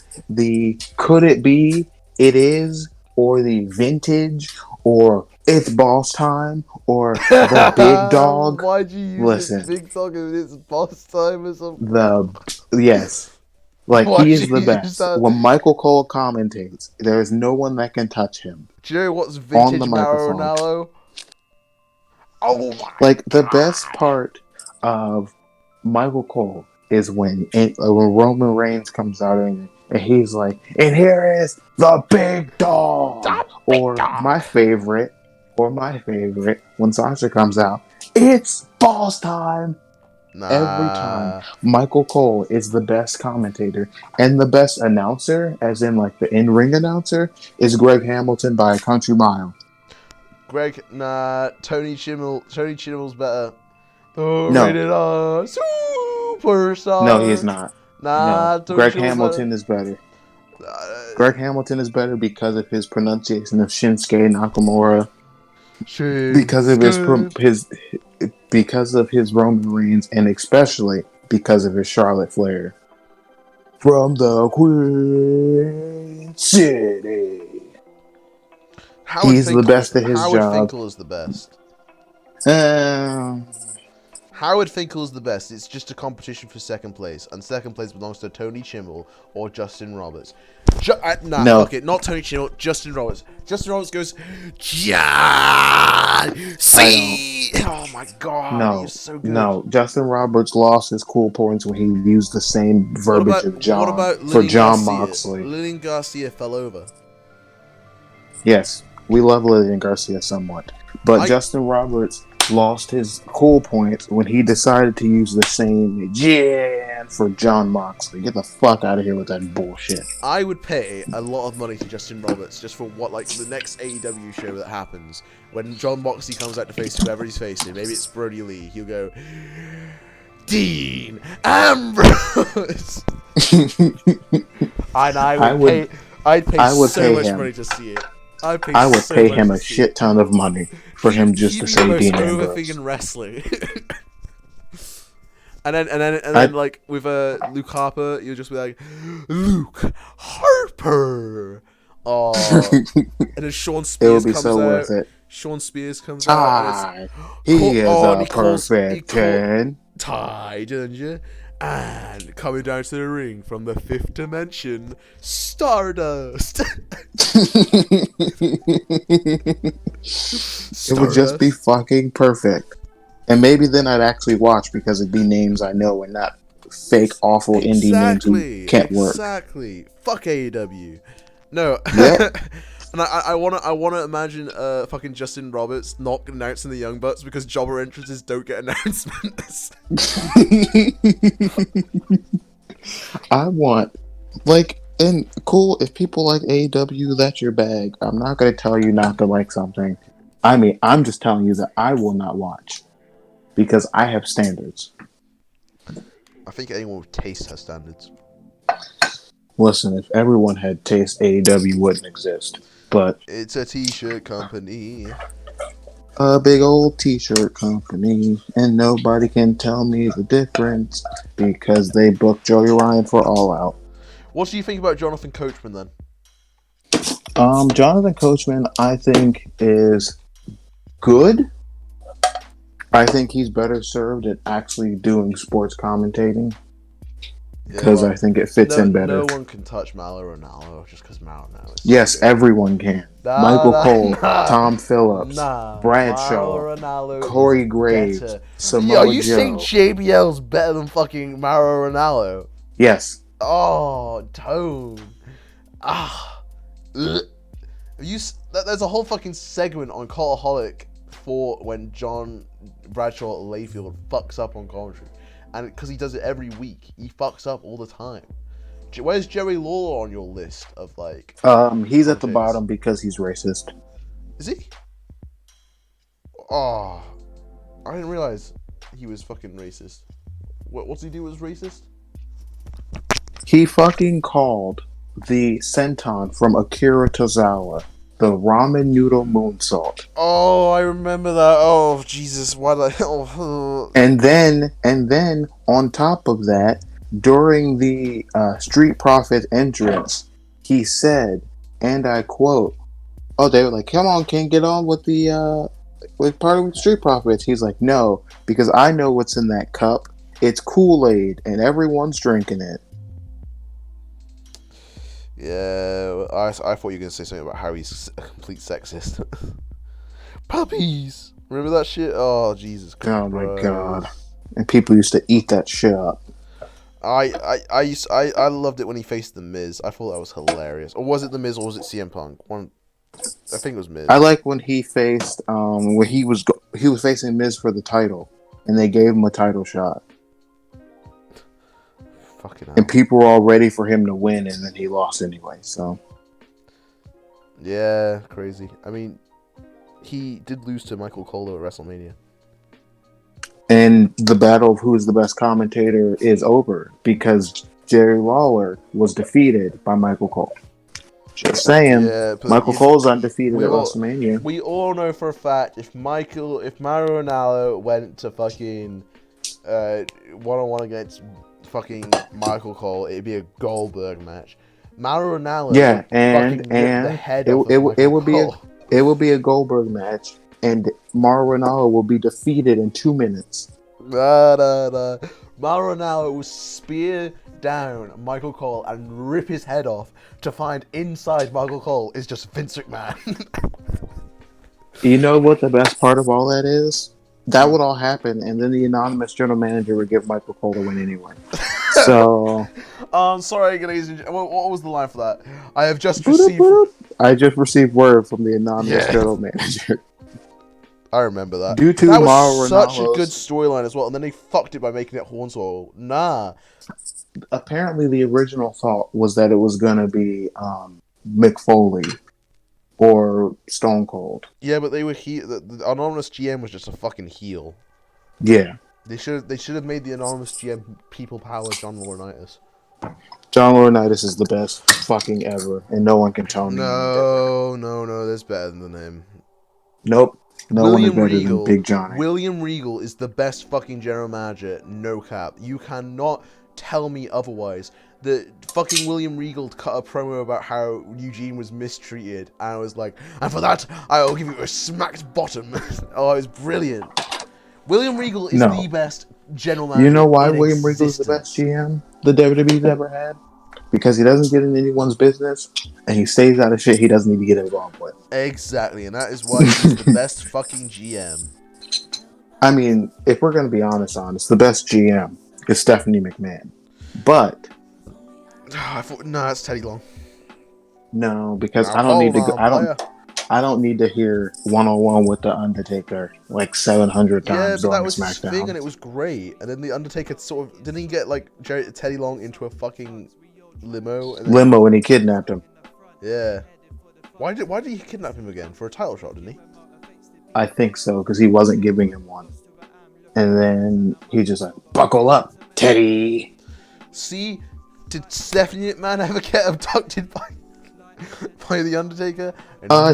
be, it is, or the vintage, or it's boss time, or the big dog. Why'd you use it, Listen, big dog, if it's boss time or something? the yes, like Why'd he is you the use best. that? When Michael Cole commentates, there is no one that can touch him Do you know what's on the vintage Mauro microphone. Ranallo? Oh my Like the god! best part of Michael Cole is when Roman Reigns comes out and he's like, and here is the big dog. The big Or dog! my favorite, when Sasha comes out, it's boss time. Every time, Nah. Michael Cole is the best commentator, and the best announcer, as in like the in-ring announcer, is Greg Hamilton by a country mile. Tony Chimmel's better. The No, rated R no, he is superstar. not. No, Tony Greg Chimmel's better. Hamilton is better. Greg Hamilton is better because of his pronunciation of Shinsuke Nakamura, because of his Roman Reigns, and especially because of his Charlotte Flair. From the Queen City. He's the best at his Howard job. Finkel is the best. Howard Finkel is the best. It's just a competition for second place, and second place belongs to Tony Chimmel or Justin Roberts. No. Fuck it, not Tony Chimmel, Justin Roberts. Justin Roberts goes, John C. Oh my god, he's so good. No, Justin Roberts lost his cool points when he used the same verbiage of John for John Moxley. Lillian Garcia fell over. Yes, we love Lillian Garcia somewhat, but Justin Roberts lost his cool points when he decided to use the same Jan for John Moxley. Get the fuck out of here with that bullshit. I would pay a lot of money to Justin Roberts just for the next AEW show that happens when John Moxley comes out to face whoever he's facing. Maybe it's Brody Lee. He'll go, Dean Ambrose. I'd pay so much money to see it. I would pay him a shit ton of money for him just to say Dean Ambrose. Over thing in wrestling. and then like with Luke Harper, you'll just be like, Luke Harper. Oh, and then Sean Spears comes out. Worth it. Sean Spears comes out. He is a perfect 10. Ty, didn't you? And coming down to the ring from the fifth dimension, Stardust. It would just be fucking perfect. And maybe then I'd actually watch because it'd be names I know and not fake awful indie names who can't work. Exactly. Fuck AEW. No. Yep. And I wanna imagine fucking Justin Roberts not announcing the Young Bucks because jobber entrances don't get announcements. I want, and cool, if people like AEW, that's your bag. I'm not gonna tell you not to like something. I mean, I'm just telling you that I will not watch because I have standards. I think anyone with taste has standards. Listen, if everyone had taste, AEW wouldn't exist. But it's a t-shirt company. A big old t-shirt company, and nobody can tell me the difference because they booked Joey Ryan for All Out. What do you think about Jonathan Coachman then? Jonathan Coachman, I think, is good. I think he's better served at actually doing sports commentating. Because I think it fits in better. No one can touch Mauro Ranallo just because Mauro Ranallo is yes, everyone can. Michael Cole, Tom Phillips, Bradshaw, Corey Graves, Samoa Joe. Are you saying JBL's better than fucking Mauro Ranallo? Yes. Oh, Tone. There's a whole fucking segment on Cultaholic for when John Bradshaw Layfield fucks up on commentary. And because he does it every week, he fucks up all the time. Where's Jerry Lawler on your list of like? He's at the commentators? bottom because he's racist. Is he? Oh, I didn't realize he was fucking racist. What's he do was racist? He fucking called the senton from Akira Tozawa the ramen noodle moonsault. Oh, I remember that. Oh, Jesus, why did I? Oh. And then on top of that, during the Street Profit entrance, he said, and I quote, "Oh, they were like, come on, King, get on with the with part of the Street Profits." He's like, "No, because I know what's in that cup. It's Kool-Aid, and everyone's drinking it." Yeah, I thought you were gonna say something about how he's a complete sexist. Puppies, remember that shit? Oh, Jesus Christ! Oh my god! And people used to eat that shit up. I loved it when he faced the Miz. I thought that was hilarious. Or was it the Miz or was it CM Punk? I think it was Miz. I like when he faced when he was facing Miz for the title, and they gave him a title shot. Fucking hell. And people were all ready for him to win, and then he lost anyway. So yeah, crazy. I mean, he did lose to Michael Cole at WrestleMania. And the battle of who is the best commentator is over because Jerry Lawler was defeated by Michael Cole. Just saying, yeah, Michael Cole's undefeated at WrestleMania. We all know for a fact if Mauro Ranallo went to fucking one-on-one against fucking Michael Cole, it'd be a Goldberg match. Mauro Ranallo, yeah, and the head it would be a Goldberg match. And Mauro Ranallo will be defeated in 2 minutes. Mauro Ranallo will spear down Michael Cole and rip his head off to find inside Michael Cole is just Vince McMahon. You know what the best part of all that is? That would all happen, and then the anonymous general manager would give Michael Cole the win anyway. So, sorry, ladies and gentlemen. What was the line for that? I just received word from the anonymous general manager. I remember that. Due to that was Mauro such Ranallo's, a good storyline as well, and then they fucked it by making it Hornswoggle. Nah. Apparently, the original thought was that it was going to be Mick Foley or Stone Cold. Yeah, but they were the anonymous GM was just a fucking heel. Yeah. They should have made the anonymous GM people power John Laurinaitis. John Laurinaitis is the best fucking ever, and no one can tell me. No, there's better than him. Nope. No one is better than Big Johnny. William Regal is the best fucking general manager, no cap. You cannot tell me otherwise. The fucking William Regal cut a promo about how Eugene was mistreated, and I was like, and for that, I will give you a smacked bottom. Oh, it was brilliant. William Regal is the best general manager. You know why William Regal is the best GM the WWE's ever had? Because he doesn't get in anyone's business, and he stays out of shit he doesn't need to get involved with. Exactly, and that is why he's the best fucking GM. I mean, if we're going to be honest, the best GM is Stephanie McMahon. But I thought, no, it's Teddy Long. No, because I don't need to go. I don't need to hear 101 with the Undertaker like 700 times. Yeah, but that was SmackDown. his thing, and it was great. And then the Undertaker sort of didn't he get like Teddy Long into a fucking limo? And he kidnapped him. Yeah. Why did he kidnap him again for a title shot? Didn't he? I think so, because he wasn't giving him one. And then he just like, buckle up, Teddy. See, did Stephanie McMahon ever get abducted by the Undertaker? No.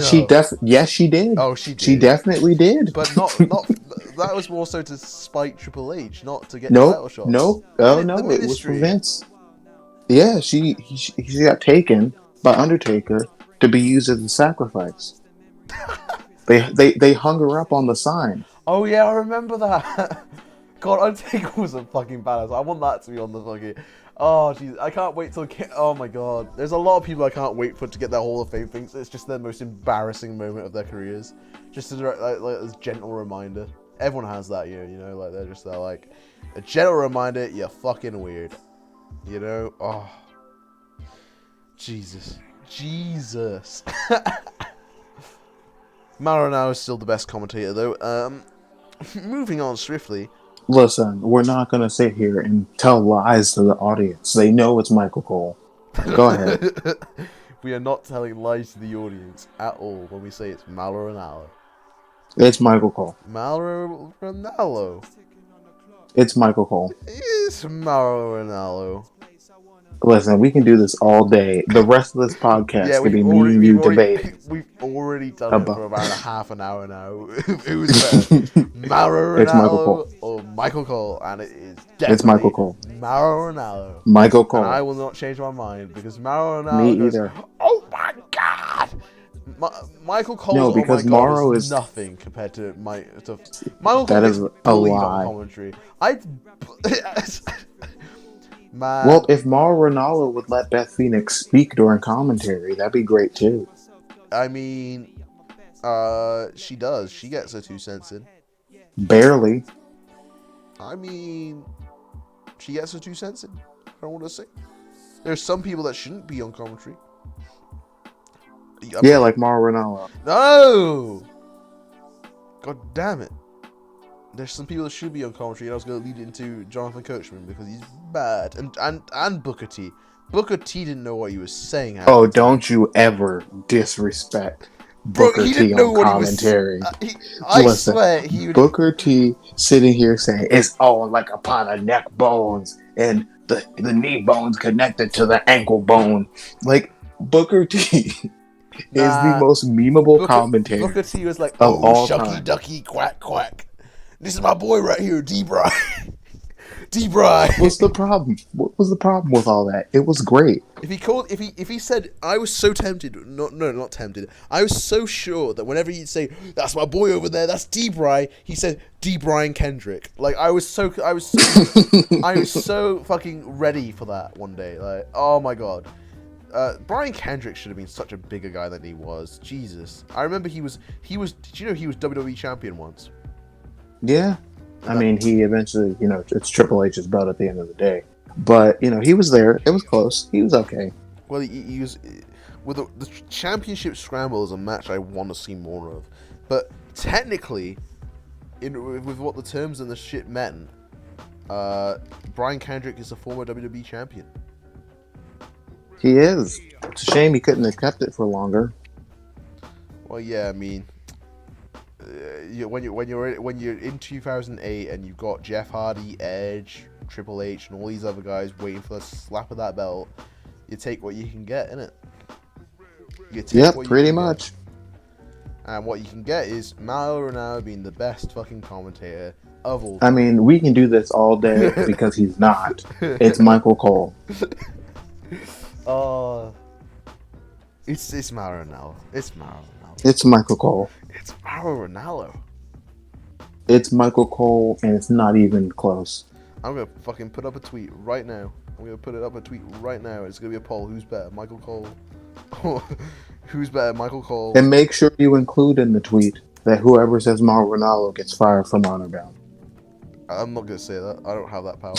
Yes, she did. Oh, she did. She definitely did. But not that was more so to spite Triple H, not to get title shots. No, it was for Vince. Yeah, she got taken by Undertaker to be used as a sacrifice. They hung her up on the sign. Oh yeah, I remember that. God, Undertaker was a fucking badass. I want that to be on the fucking. Oh jeez, I can't wait till. Oh my god, there's a lot of people I can't wait for to get their Hall of Fame things. It's just their most embarrassing moment of their careers. Just as like a gentle reminder. Everyone has that, you know, like they're like a gentle reminder. You're fucking weird, you know. Oh, Jesus. Mauro now is still the best commentator, though. Moving on swiftly. Listen, we're not going to sit here and tell lies to the audience. They know it's Michael Cole. Go ahead. We are not telling lies to the audience at all when we say it's Mauro Ranallo. It's Michael Cole. Mauro Ranallo. It's Michael Cole. It's Mauro Ranallo. Listen, we can do this all day. The rest of this podcast could be me and you debating. We've already done it for About about a half an hour now. Who's better, Mauro It's Michael Cole. Ranallo or Michael Cole? And it is It's Michael definitely Cole. Mauro Ranallo. Michael Cole. And I will not change my mind because Mauro Me Ranallo goes, either. oh my god! Michael Cole's No, because oh my god Mauro is is nothing compared to Michael Cole that gets is a bullied lie. on commentary. Man. Well, if Mauro Ranallo would let Beth Phoenix speak during commentary, that'd be great too. I mean, she does. She gets her 2 cents in. Barely. I mean, she gets her 2 cents in. I don't want to say. There's some people that shouldn't be on commentary. Yeah, like Mauro Ranallo. No! God damn it. There's some people that should be on commentary, and I was going to lead it into Jonathan Coachman because he's bad. And Booker T. Booker T didn't know what he was saying. Oh, don't you ever disrespect Booker T on commentary. I swear he would... Booker T sitting here saying it's all like upon a neck bones and the knee bones connected to the ankle bone. Like Booker T is the most memeable commentator. Booker T was like, of all shucky time. ducky quack quack. This is my boy right here, D-Bry. D-Bry. What's the problem? What was the problem with all that? It was great. If he said, I was so tempted, not tempted. I was so sure that whenever he'd say, that's my boy over there, that's D-Bry, he said D-Brian Kendrick. Like I was so fucking ready for that one day. Like, oh my god. Brian Kendrick should have been such a bigger guy than he was. Jesus. I remember he was did you know he was WWE champion once? Yeah. I mean, he eventually, it's Triple H's belt at the end of the day. But, he was there. It was close. He was okay. Well, he was... With the championship scramble is a match I want to see more of. But technically, with what the terms and the shit meant, Brian Kendrick is a former WWE champion. He is. It's a shame he couldn't have kept it for longer. Well, yeah, I mean... when you're in 2008 and you've got Jeff Hardy, Edge, Triple H, and all these other guys waiting for the slap of that belt, you take what you can get, innit? Yep, pretty much. And what you can get is Mauro Ranallo being the best fucking commentator of all time. I mean, we can do this all day because he's not. It's Michael Cole. It's Mauro Ranallo. It's Mauro Ranallo. It's Michael Cole. It's Mauro Ranallo. It's Michael Cole, and it's not even close. I'm gonna fucking put up a tweet right now. It's gonna be a poll. Who's better, Michael Cole? Who's better, Michael Cole? And make sure you include in the tweet that whoever says Mauro Ranallo gets fired from Honor Bound. I'm not gonna say that. I don't have that power.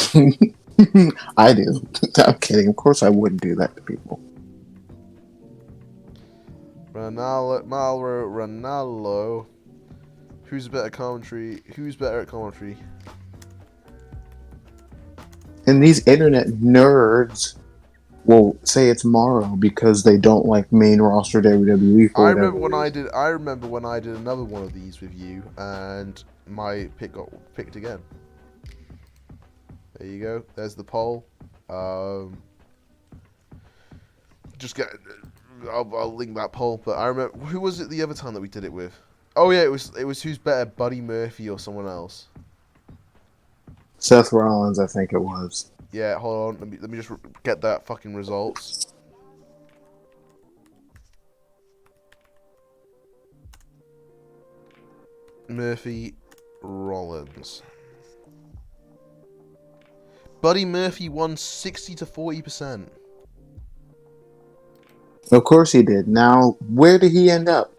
I do. I'm kidding. Of course I wouldn't do that to people. Mauro Ranallo. Who's better at commentary? And these internet nerds will say it's Mauro because they don't like main roster WWE. I remember when I did another one of these with you, and my pick got picked again. There you go. There's the poll. I'll link that poll. But I remember, who was it the other time that we did it with? Oh yeah, it was who's better, Buddy Murphy or someone else? Seth Rollins, I think it was. Yeah, hold on. Let me just get that fucking results. Murphy, Rollins. Buddy Murphy won 60 to 40%. Of course he did. Now, where did he end up?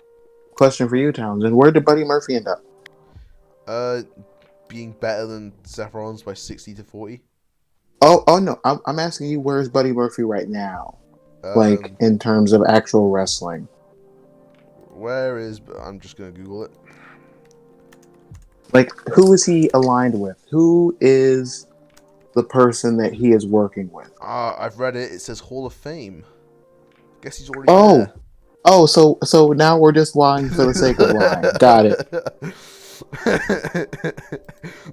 Question for you, Townsend. Where did Buddy Murphy end up? Being better than Seth Rollins by 60 to 40. Oh no. I'm asking you, where's Buddy Murphy right now? Like, in terms of actual wrestling. I'm just going to Google it. Like, who is he aligned with? Who is the person that he is working with. I've read it. It says Hall of Fame. Guess he's already Oh, there. so now we're just lying for the sake of lying. Got it.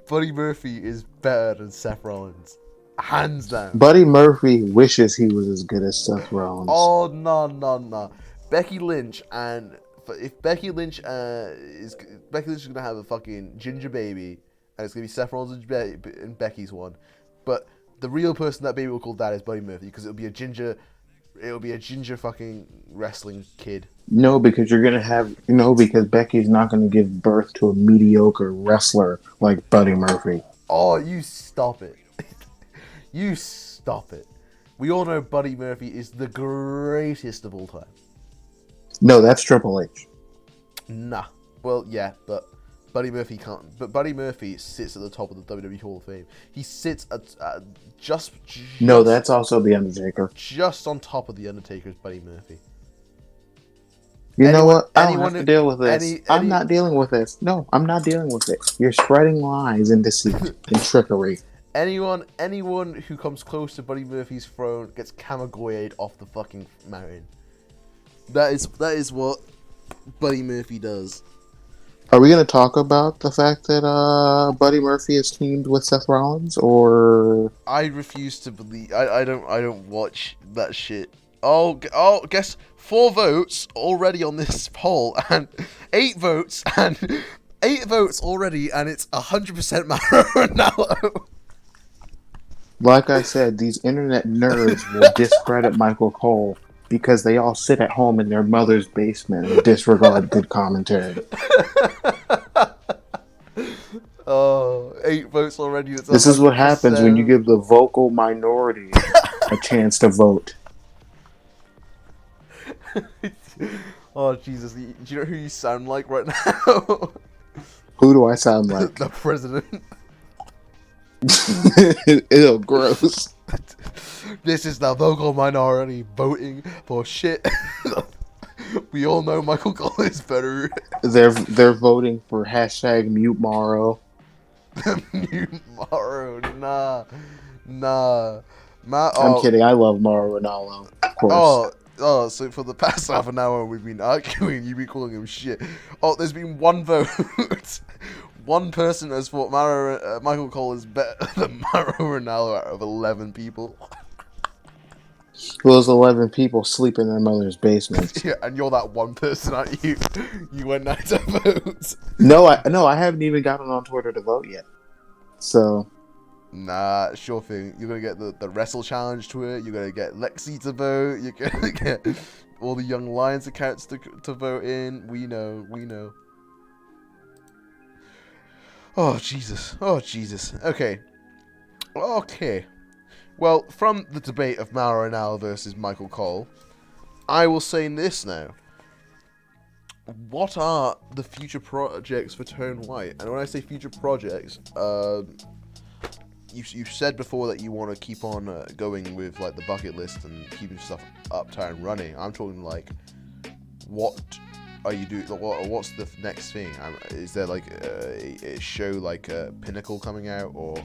Buddy Murphy is better than Seth Rollins. Hands down. Buddy Murphy wishes he was as good as Seth Rollins. Oh, no. Becky Lynch and... If Becky Lynch is going to have a fucking ginger baby, and it's going to be Seth Rollins and Becky's one, but the real person that baby will call dad is Buddy Murphy, because it'll be a ginger fucking wrestling kid. No, because you're gonna have because Becky's not gonna give birth to a mediocre wrestler like Buddy Murphy. Oh, you stop it. You stop it. We all know Buddy Murphy is the greatest of all time. No, that's Triple H. Nah. Well, yeah, but Buddy Murphy can't. But Buddy Murphy sits at the top of the WWE Hall of Fame. He sits at just. No, that's also The Undertaker. Just on top of The Undertaker's Buddy Murphy. You know what? I don't have to deal with this. I'm not dealing with this. No, I'm not dealing with it. You're spreading lies and deceit and trickery. Anyone who comes close to Buddy Murphy's throne gets Kamagoyed off the fucking mountain. That is what Buddy Murphy does. Are we going to talk about the fact that Buddy Murphy is teamed with Seth Rollins, or? I refuse to believe. I don't watch that shit. Oh, guess 4 votes already on this poll, and 8 votes already, and it's 100% Mauro Ranallo. Like I said, these internet nerds will discredit Michael Cole because they all sit at home in their mother's basement and disregard good commentary. Oh, 8 votes already. This is what happens when you give the vocal minority a chance to vote. Oh, Jesus. Do you know who you sound like right now? Who do I sound like? The president. Ew, gross. This is the vocal minority voting for shit. We all know Michael Cole is better. They're voting for #mute Mauro. Mute Mauro, nah. I'm kidding. I love Mauro Ranallo, of course. Oh, so for the past half an hour we've been arguing, you've been calling him shit. Oh, there's been 1 vote. One person has thought Michael Cole is better than Mauro Ranallo out of 11 people. Well, those 11 people sleep in their mother's basement. Yeah, and you're that one person, aren't you? You went out to vote. No, I haven't even gotten on Twitter to vote yet. So. Nah, sure thing. You're gonna get the wrestle challenge to it. You're gonna get Lexi to vote. You're gonna get all the Young Lions accounts to vote in. We know. Oh Jesus. Okay. Well, from the debate of Mauro Ranallo versus Michael Cole, I will say this now. What are the future projects for Tone White? And when I say future projects, you've said before that you want to keep on going with like the bucket list and keeping stuff uptown running. I'm talking like, what are you doing? What's the next thing? Is there like a show like Pinnacle coming out, or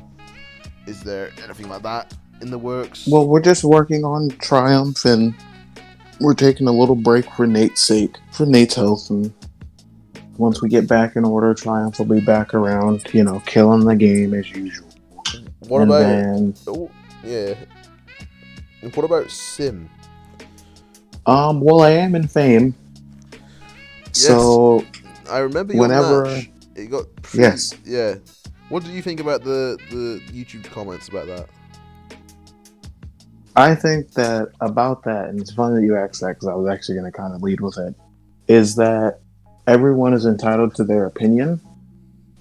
is there anything like that in the works? Well, we're just working on Triumph, and we're taking a little break for Nate's sake, for Nate's health, and once we get back in order, Triumph will be back around, killing the game as usual. What and about? Then, yeah. And what about Sim? Well, I am in Fame. Yes. So I remember your match. It got yes. Yeah. What did you think about the YouTube comments about that? I think that about that, and it's funny that you asked that because I was actually going to kind of lead with it, is that everyone is entitled to their opinion.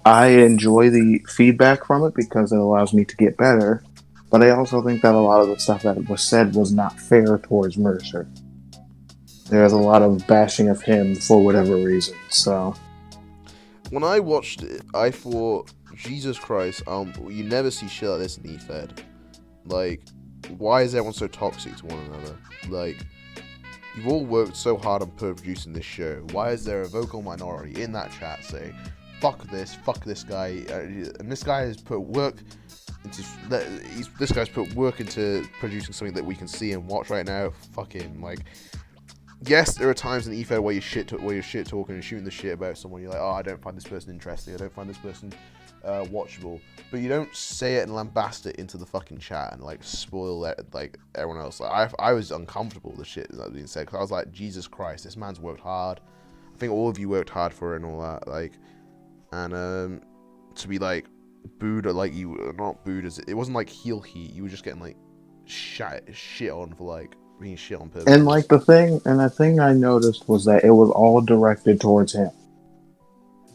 I enjoy the feedback from it because it allows me to get better, but I also think that a lot of the stuff that was said was not fair towards Mercer. There's a lot of bashing of him for whatever reason, so. When I watched it, I thought, Jesus Christ, you never see shit like this in E-Fed. Like, why is everyone so toxic to one another? Like, you've all worked so hard on producing this show. Why is there a vocal minority in that chat saying, fuck this guy, and this guy has put work this guy's put work into producing something that we can see and watch right now. Fuck him. Like, yes, there are times in EFED where you're shit talking and shooting the shit about someone. You're like, oh, I don't find this person interesting. I don't find this person watchable. But you don't say it and lambast it into the fucking chat and like spoil that, like everyone else. Like, I was uncomfortable with the shit that was being said because I was like, Jesus Christ, this man's worked hard. I think all of you worked hard for it and all that. Like, and to be like booed, or like you were not booed, as it wasn't like heel heat. You were just getting like shit on for like being shit on purpose. And like the thing I noticed was that it was all directed towards him.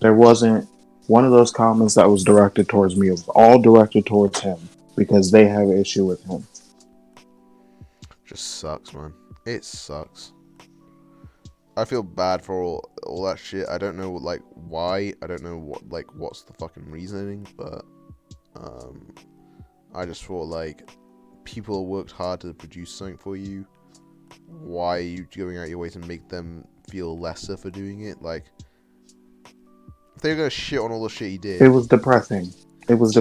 There wasn't one of those comments that was directed towards me. It was all directed towards him because they have an issue with him. Just sucks, man. It sucks. I feel bad for all that shit. I don't know like why. I don't know what's the fucking reasoning, but I just thought like people worked hard to produce something for you. Why are you going out your way to make them feel lesser for doing it? Like, if they're gonna shit on all the shit he did. It was depressing. Because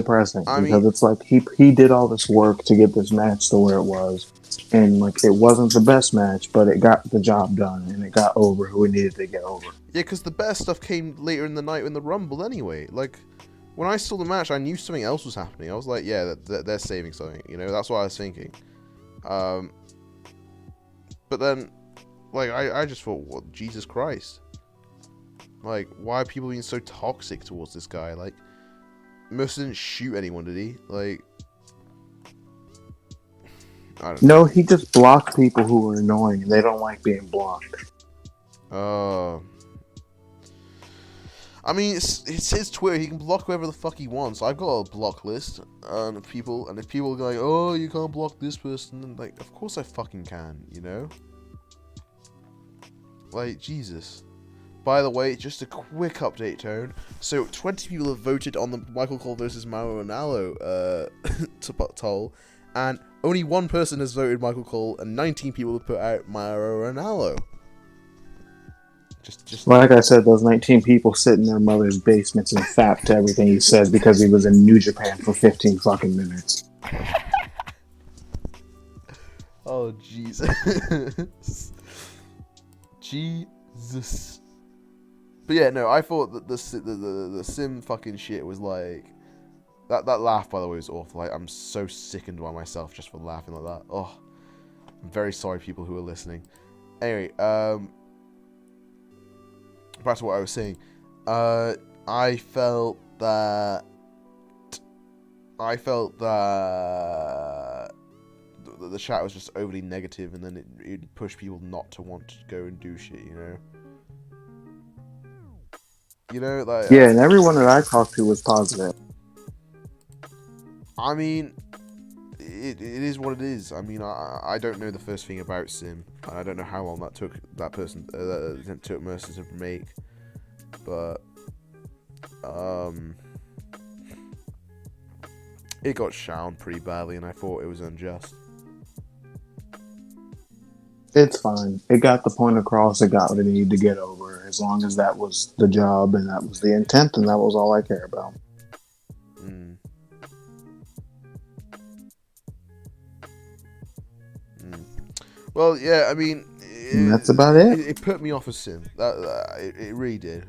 it's like he did all this work to get this match to where it was, and like it wasn't the best match, but it got the job done and it got over who it needed to get over. Yeah, because the best stuff came later in the night in the Rumble anyway. Like, when I saw the match, I knew something else was happening. I was like, yeah, they're saving something. You know, that's what I was thinking. But then, like, I just thought, well, Jesus Christ. Like, why are people being so toxic towards this guy? Like, Mercer didn't shoot anyone, did he? Like, I don't know. No, he just blocked people who were annoying, and they don't like being blocked. I mean, it's his Twitter. He can block whoever the fuck he wants. I've got a block list of people, and if people go like, "Oh, you can't block this person," then like, of course I fucking can, you know? Like, Jesus. By the way, just a quick update, Tone. So, 20 people have voted on the Michael Cole versus Mauro Ranallo poll, and only one person has voted Michael Cole, and 19 people have put out Mauro Ranallo. Just like I said, those 19 people sit in their mother's basements and fap to everything he says because he was in New Japan for 15 fucking minutes. Oh, Jesus. Jesus. But yeah, no, I thought that the sim fucking shit was like... That laugh, by the way, was awful. Like, I'm so sickened by myself just for laughing like that. Oh, I'm very sorry, people who are listening. Anyway, back to what I was saying. I felt that the chat was just overly negative, and then it pushed people not to want to go and do shit, you know? You know, like... Yeah, and everyone that I talked to was positive. I mean, it is what it is. I mean, I don't know the first thing about Sim, and I don't know how long that took took Mercer to make, but it got shown pretty badly, and I thought it was unjust. It's fine. It got the point across. It got what it needed to get over. As long as that was the job and that was the intent, and that was all I care about. Well, yeah, I mean... that's about it. It put me off of Sim. It really did.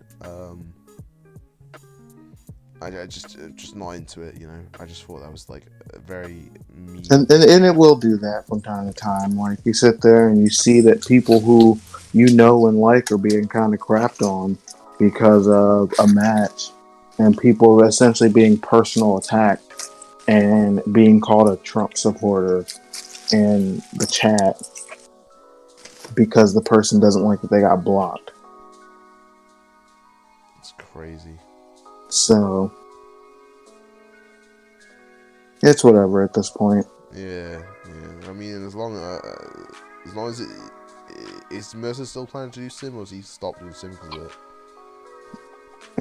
I just not into it, you know. I just thought that was, like, a very mean... And it will do that from time to time. Like, you sit there and you see that people who you know and like are being kind of crapped on because of a match, and people are essentially being personal attacked and being called a Trump supporter in the chat because the person doesn't like that they got blocked. It's crazy. So it's whatever at this point. Yeah. I mean, as long as is Mercer still planning to do Sim, or has he stopped doing Sim because of it?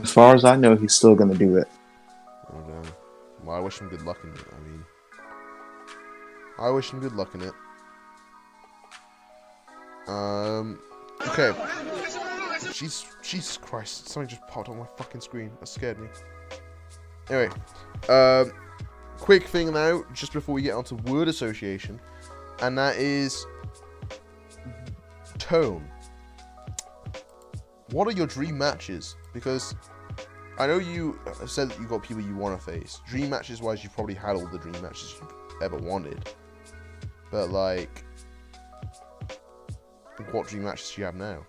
As far as I know, he's still going to do it. Oh no. Well, I wish him good luck in it. I mean, I wish him good luck in it. Okay. Jesus Christ, something just popped on my fucking screen. That scared me. Anyway, quick thing now, just before we get onto word association, and that is tone. What are your dream matches? Because I know you said that you got people you want to face. Dream matches wise, you've probably had all the dream matches you've ever wanted. But like, what dream matches do you have now?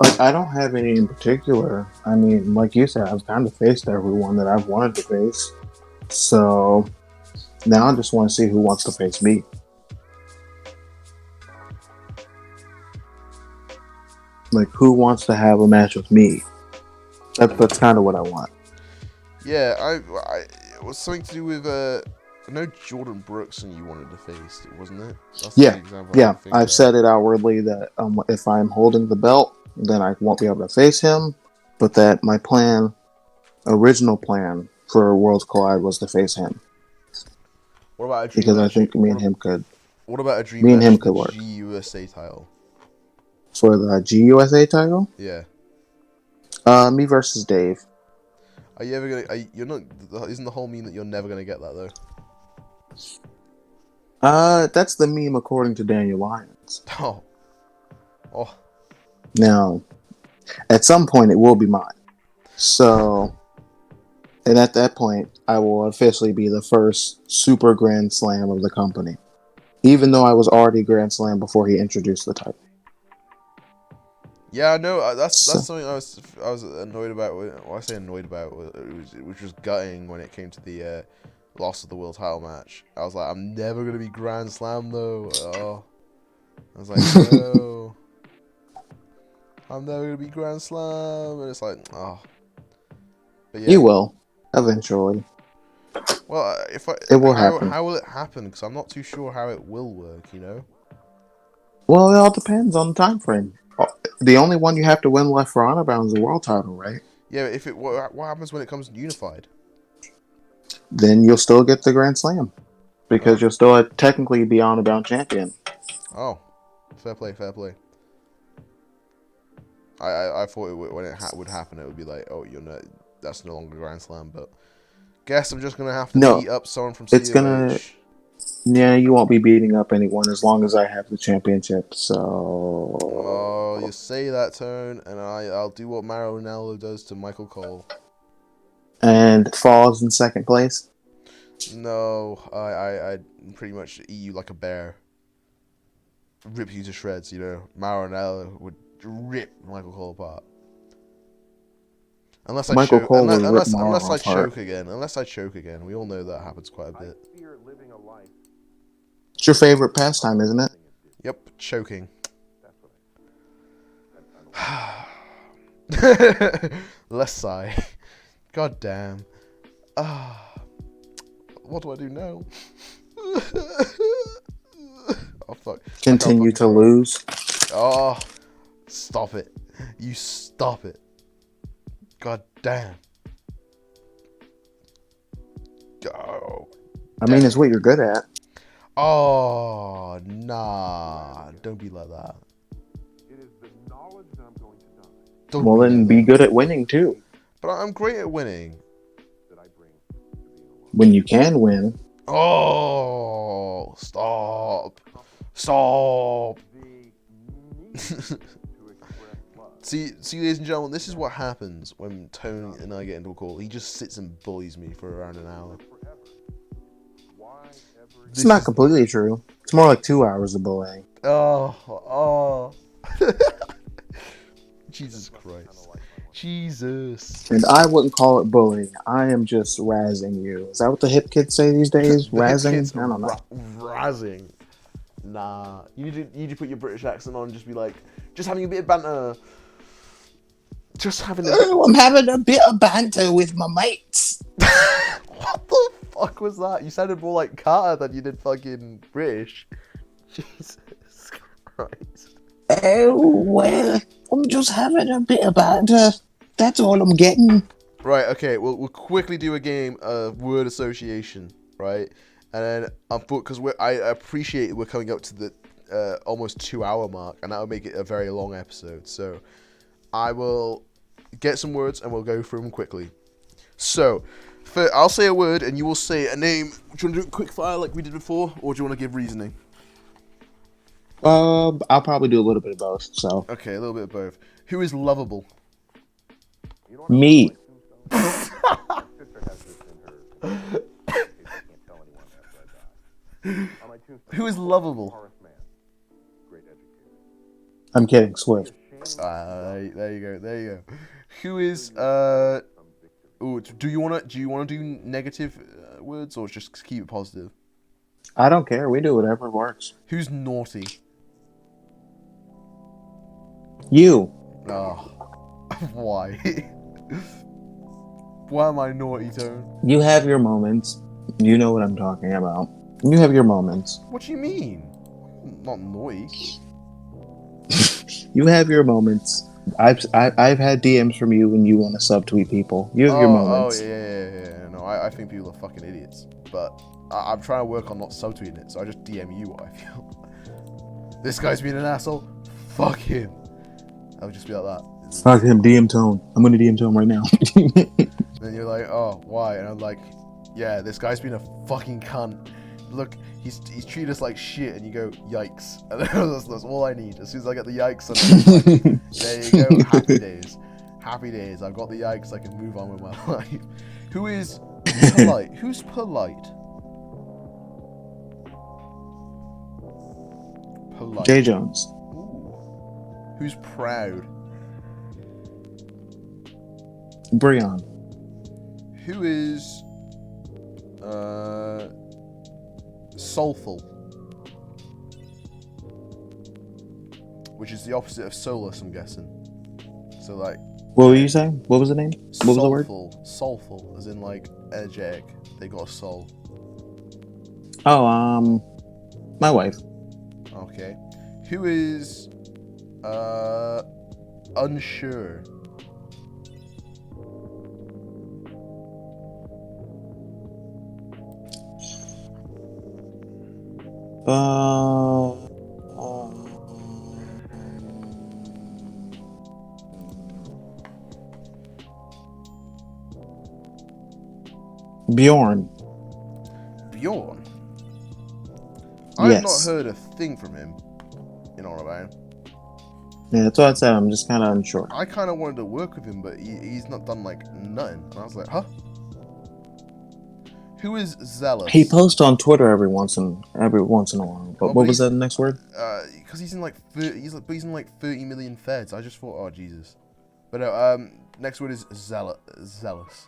Like, I don't have any in particular. I mean, like you said, I've kind of faced everyone that I've wanted to face. So now I just want to see who wants to face me. Like, who wants to have a match with me? That's kind of what I want. Yeah, it was something to do with I know Jordan Brooks and you wanted to face, wasn't it? That's the only example I can think I've of. said it outwardly that if I'm holding the belt, then I won't be able to face him. But that my original plan for Worlds Collide was to face him. What about a dream because match? I think me and him could work? work GUSA title. For the GUSA title. Yeah. Me versus Dave. Are you ever gonna? You're not. Isn't the whole meme that you're never gonna get that though? That's the meme according to Daniel Lyons. Oh. Now, at some point, it will be mine. So, and at that point, I will officially be the first Super Grand Slam of the company, even though I was already Grand Slam before he introduced the title. Yeah, no, that's something I was annoyed about. Well, I say annoyed about, which was gutting when it came to the loss of the world title match. I was like, I'm never gonna be Grand Slam though. Oh, I was like, no, I'm never gonna be Grand Slam, and it's like, oh. But yeah, you will eventually. Well, it will happen. How will it happen? Because I'm not too sure how it will work. You know. Well, it all depends on the time frame. The only one you have to win left for Honor Bound is the world title, right? Yeah, what happens when it comes unified? Then you'll still get the Grand Slam. Because you'll still technically be Honor Bound champion. Oh. Fair play. I thought when it would happen, it would be like, oh, that's no longer Grand Slam, but guess I'm just going to have to beat up someone from COH. Yeah, you won't be beating up anyone as long as I have the championship, so... Oh, you say that, Tone, and I'll do what Mauro Ranallo does to Michael Cole. And falls in second place? No, I pretty much eat you like a bear. Rip you to shreds, you know. Mauro Ranallo would rip Michael Cole apart. Unless I choke again. We all know that happens quite a bit. It's your favorite pastime, isn't it? Yep, choking. Less sigh. God damn. What do I do now? Oh fuck. Continue to lose. Oh, stop it. You stop it. God damn. Oh. I mean, it's what you're good at. Oh, nah. Don't be like that. It is the knowledge that I'm going to die. Well, then be good at winning, too. But I'm great at winning. When you can win. Oh, stop. See, ladies and gentlemen, this is what happens when Tony and I get into a call. He just sits and bullies me for around an hour. It's not completely true. It's more like 2 hours of bullying. Oh. Jesus Christ. Jesus. And I wouldn't call it bullying. I am just razzing you. Is that what the hip kids say these days? Razzing? I don't know. Razzing. Nah. You need to put your British accent on and just be like, just having a bit of banter. I'm having a bit of banter with my mates. What the fuck was that? You sounded more like Carter than you did fucking British. Jesus Christ. Oh, well, I'm just having a bit of banter. That's all I'm getting. Right, okay, we'll quickly do a game of word association, right? And then, because I appreciate we're coming up to the almost 2 hour mark, and that would make it a very long episode. So, I will get some words and we'll go through them quickly. So, I'll say a word and you will say a name. Do you want to do it quick fire like we did before, or do you want to give reasoning? I'll probably do a little bit of both. So Okay, a little bit of both. Who is lovable? me, Who is lovable? I'm kidding. Swift. There you go. There you go. Who is Ooh, do you wanna do negative words or just keep it positive? I don't care. We do whatever works. Who's naughty? You. Oh, why? Why am I naughty, Tone? You have your moments. You know what I'm talking about. You have your moments. What do you mean? I'm not naughty. You have your moments. I've had DMs from you when you want to subtweet people. You have your moments. Oh yeah. No, I think people are fucking idiots. But I'm trying to work on not subtweeting it, so I just DM you what I feel. This guy's being an asshole. Fuck him. I would just be like that. Fuck him, DM Tone. I'm gonna DM Tone right now. Then you're like, oh, why? And I'm like, yeah, this guy's been a fucking cunt. Look, he's treated us like shit, and you go, yikes. And that's all I need. As soon as I get the yikes, I'm like, there you go, happy days. Happy days. I've got the yikes, I can move on with my life. Who is polite? Who's polite? Polite. Jay Jones. Ooh. Who's proud? Breon. Who is soulful? Which is the opposite of soulless, I'm guessing. So like, What were you saying? What was the name? What was the word? Soulful, as in like energetic. They got a soul. Oh, my wife. Okay. Who is unsure? Bjorn. Bjorn? I've Yes. not heard a thing from him. You know what I mean? Yeah, that's what I said. I'm just kind of unsure. I kind of wanted to work with him, but he's not done like nothing. And I was like, huh? Who is zealous? He posts on Twitter every once in a while. But what was that next word? Because he's in like 30 million feds. I just thought, oh Jesus. But next word is zealous.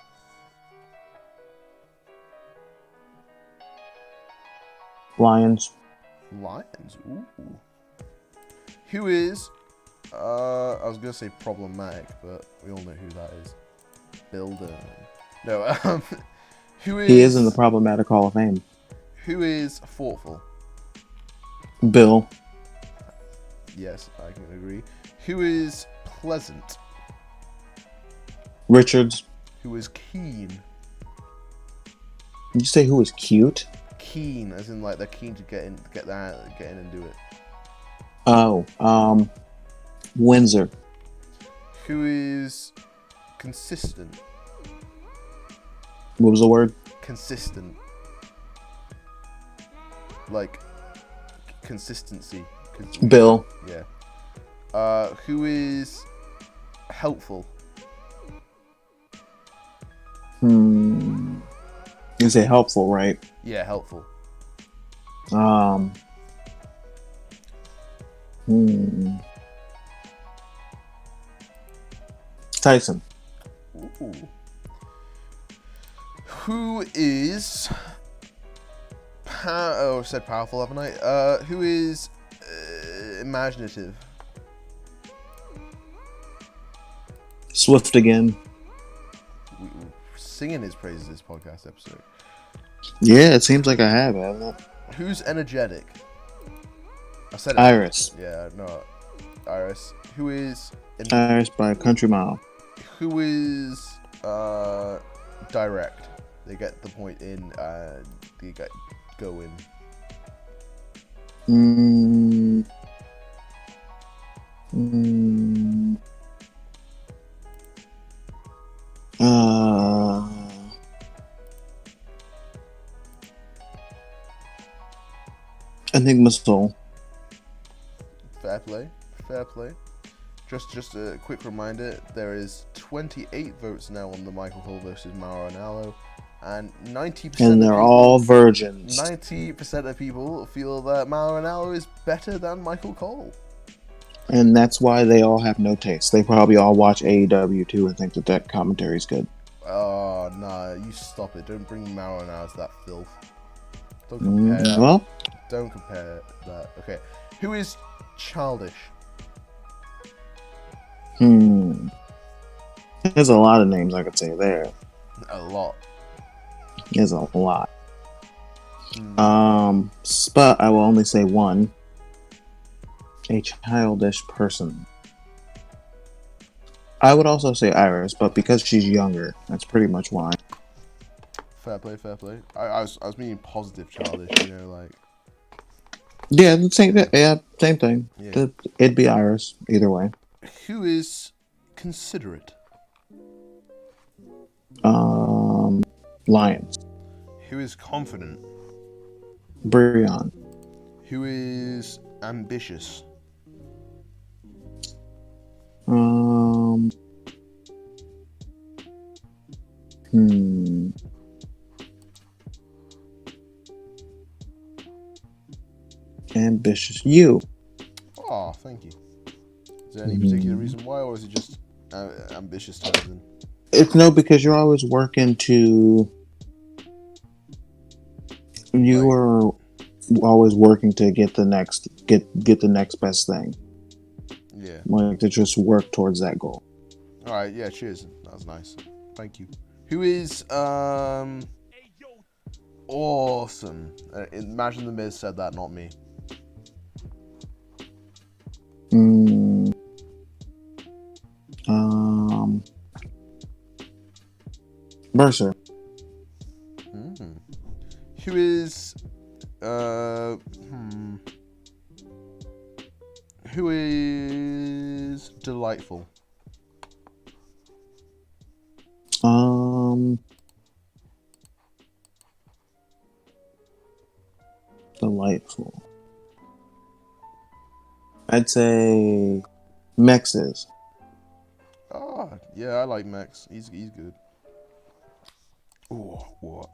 Lions. Lions. Ooh. Who is? I was gonna say problematic, but we all know who that is. Builder. No. Who is? He is in the problematic Hall of Fame. Who is thoughtful? Bill. Yes, I can agree. Who is pleasant? Richards. Who is keen? Did you say who was cute? Keen, as in like they're keen to get in and do it. Oh, Windsor. Who is consistent? What was the word? Consistent. Like consistency. Bill. Yeah. Who is helpful? You say helpful, right? Yeah, helpful. Tyson. Ooh. Who is? I said powerful, haven't I? Who is imaginative? Swift again. We're singing his praises this podcast episode. Yeah, it seems like I have, haven't I? Who's energetic? I said it. Iris. Yeah, no. Iris. Who is? Iris by a country mile. Who is direct? They get the point in and they go in. Enigma Soul. Fair play. Fair play. Just a quick reminder, there is 28 votes now on the Michael Cole versus Mauro Ranallo, and 90% And they're all virgins. 90% of people feel that Mauro Ranallo is better than Michael Cole. And that's why they all have no taste. They probably all watch AEW too and think that commentary is good. Oh, nah, you stop it. Don't bring Mauro Ranallo to that filth. Don't compare. Well, Don't compare that. Okay. Who is childish? There's a lot of names I could say there. A lot. There's a lot. But I will only say one. A childish person. I would also say Iris, but because she's younger, that's pretty much why. Fair play, fair play. I was meaning positive childish, you know, like. Yeah, the same. Yeah, same thing. Yeah. It'd be Iris either way. Who is considerate? Lions. Who is confident? Brion. Who is ambitious? Ambitious. You. Oh, thank you. Is there any particular reason why, or is it just ambitious Townsend? It's no, because you're always working to. You are always working to get the next best thing. Yeah. Like to just work towards that goal. All right. Yeah. Cheers. That was nice. Thank you. Who is awesome? Imagine the Miz said that, not me. Mercer. Who is who is delightful? Delightful. I'd say Mex is. Oh, yeah, I like Max. He's good. Oh, what?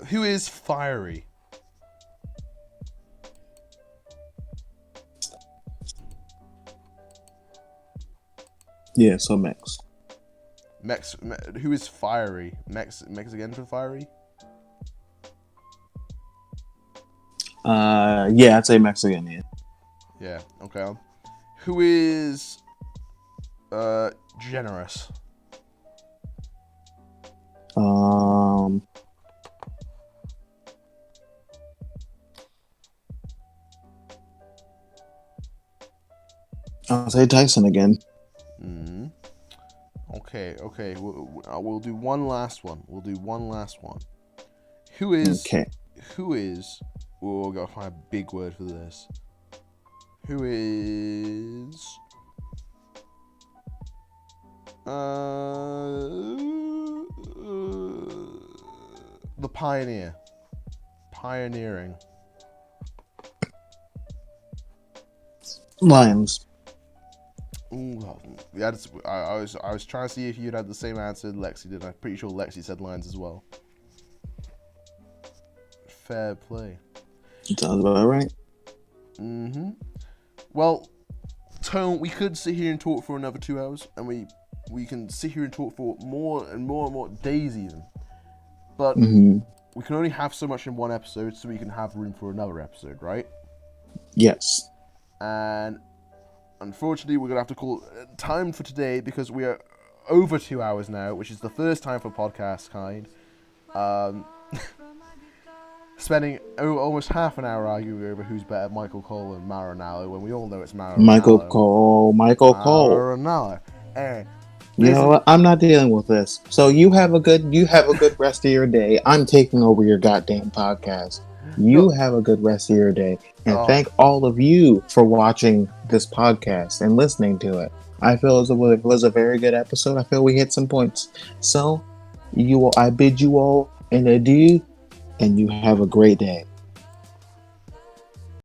Who is fiery? Yeah, so Mex. Who is fiery? Mex again for fiery? Yeah, I'd say Mex again, yeah. Yeah, okay. Who is generous? I'll say Tyson again. Okay. We'll do one last one. Who is? Okay. Who is? Oh, I gotta find a big word for this. Who is? The pioneer. Pioneering. Lions. Ooh, yeah, I was trying to see if you'd had the same answer Lexi did. I'm pretty sure Lexi said Lions as well. Fair play. Sounds about right. Well, Tone, we could sit here and talk for another 2 hours, and we can sit here and talk for more and more days even. But we can only have so much in one episode, so we can have room for another episode, right? Yes. And unfortunately, we're going to have to call time for today because we are over 2 hours now, which is the first time for podcast kind. Spending almost half an hour arguing over who's better, Michael Cole and Mauro Ranallo, when we all know it's Mauro Ranallo. Michael Cole. Mauro Ranallo. You know what? I'm not dealing with this. So you have a good rest of your day. I'm taking over your goddamn podcast. You have a good rest of your day. And thank all of you for watching this podcast and listening to it. I feel as though it was a very good episode. I feel we hit some points. So I bid you all an adieu, and you have a great day.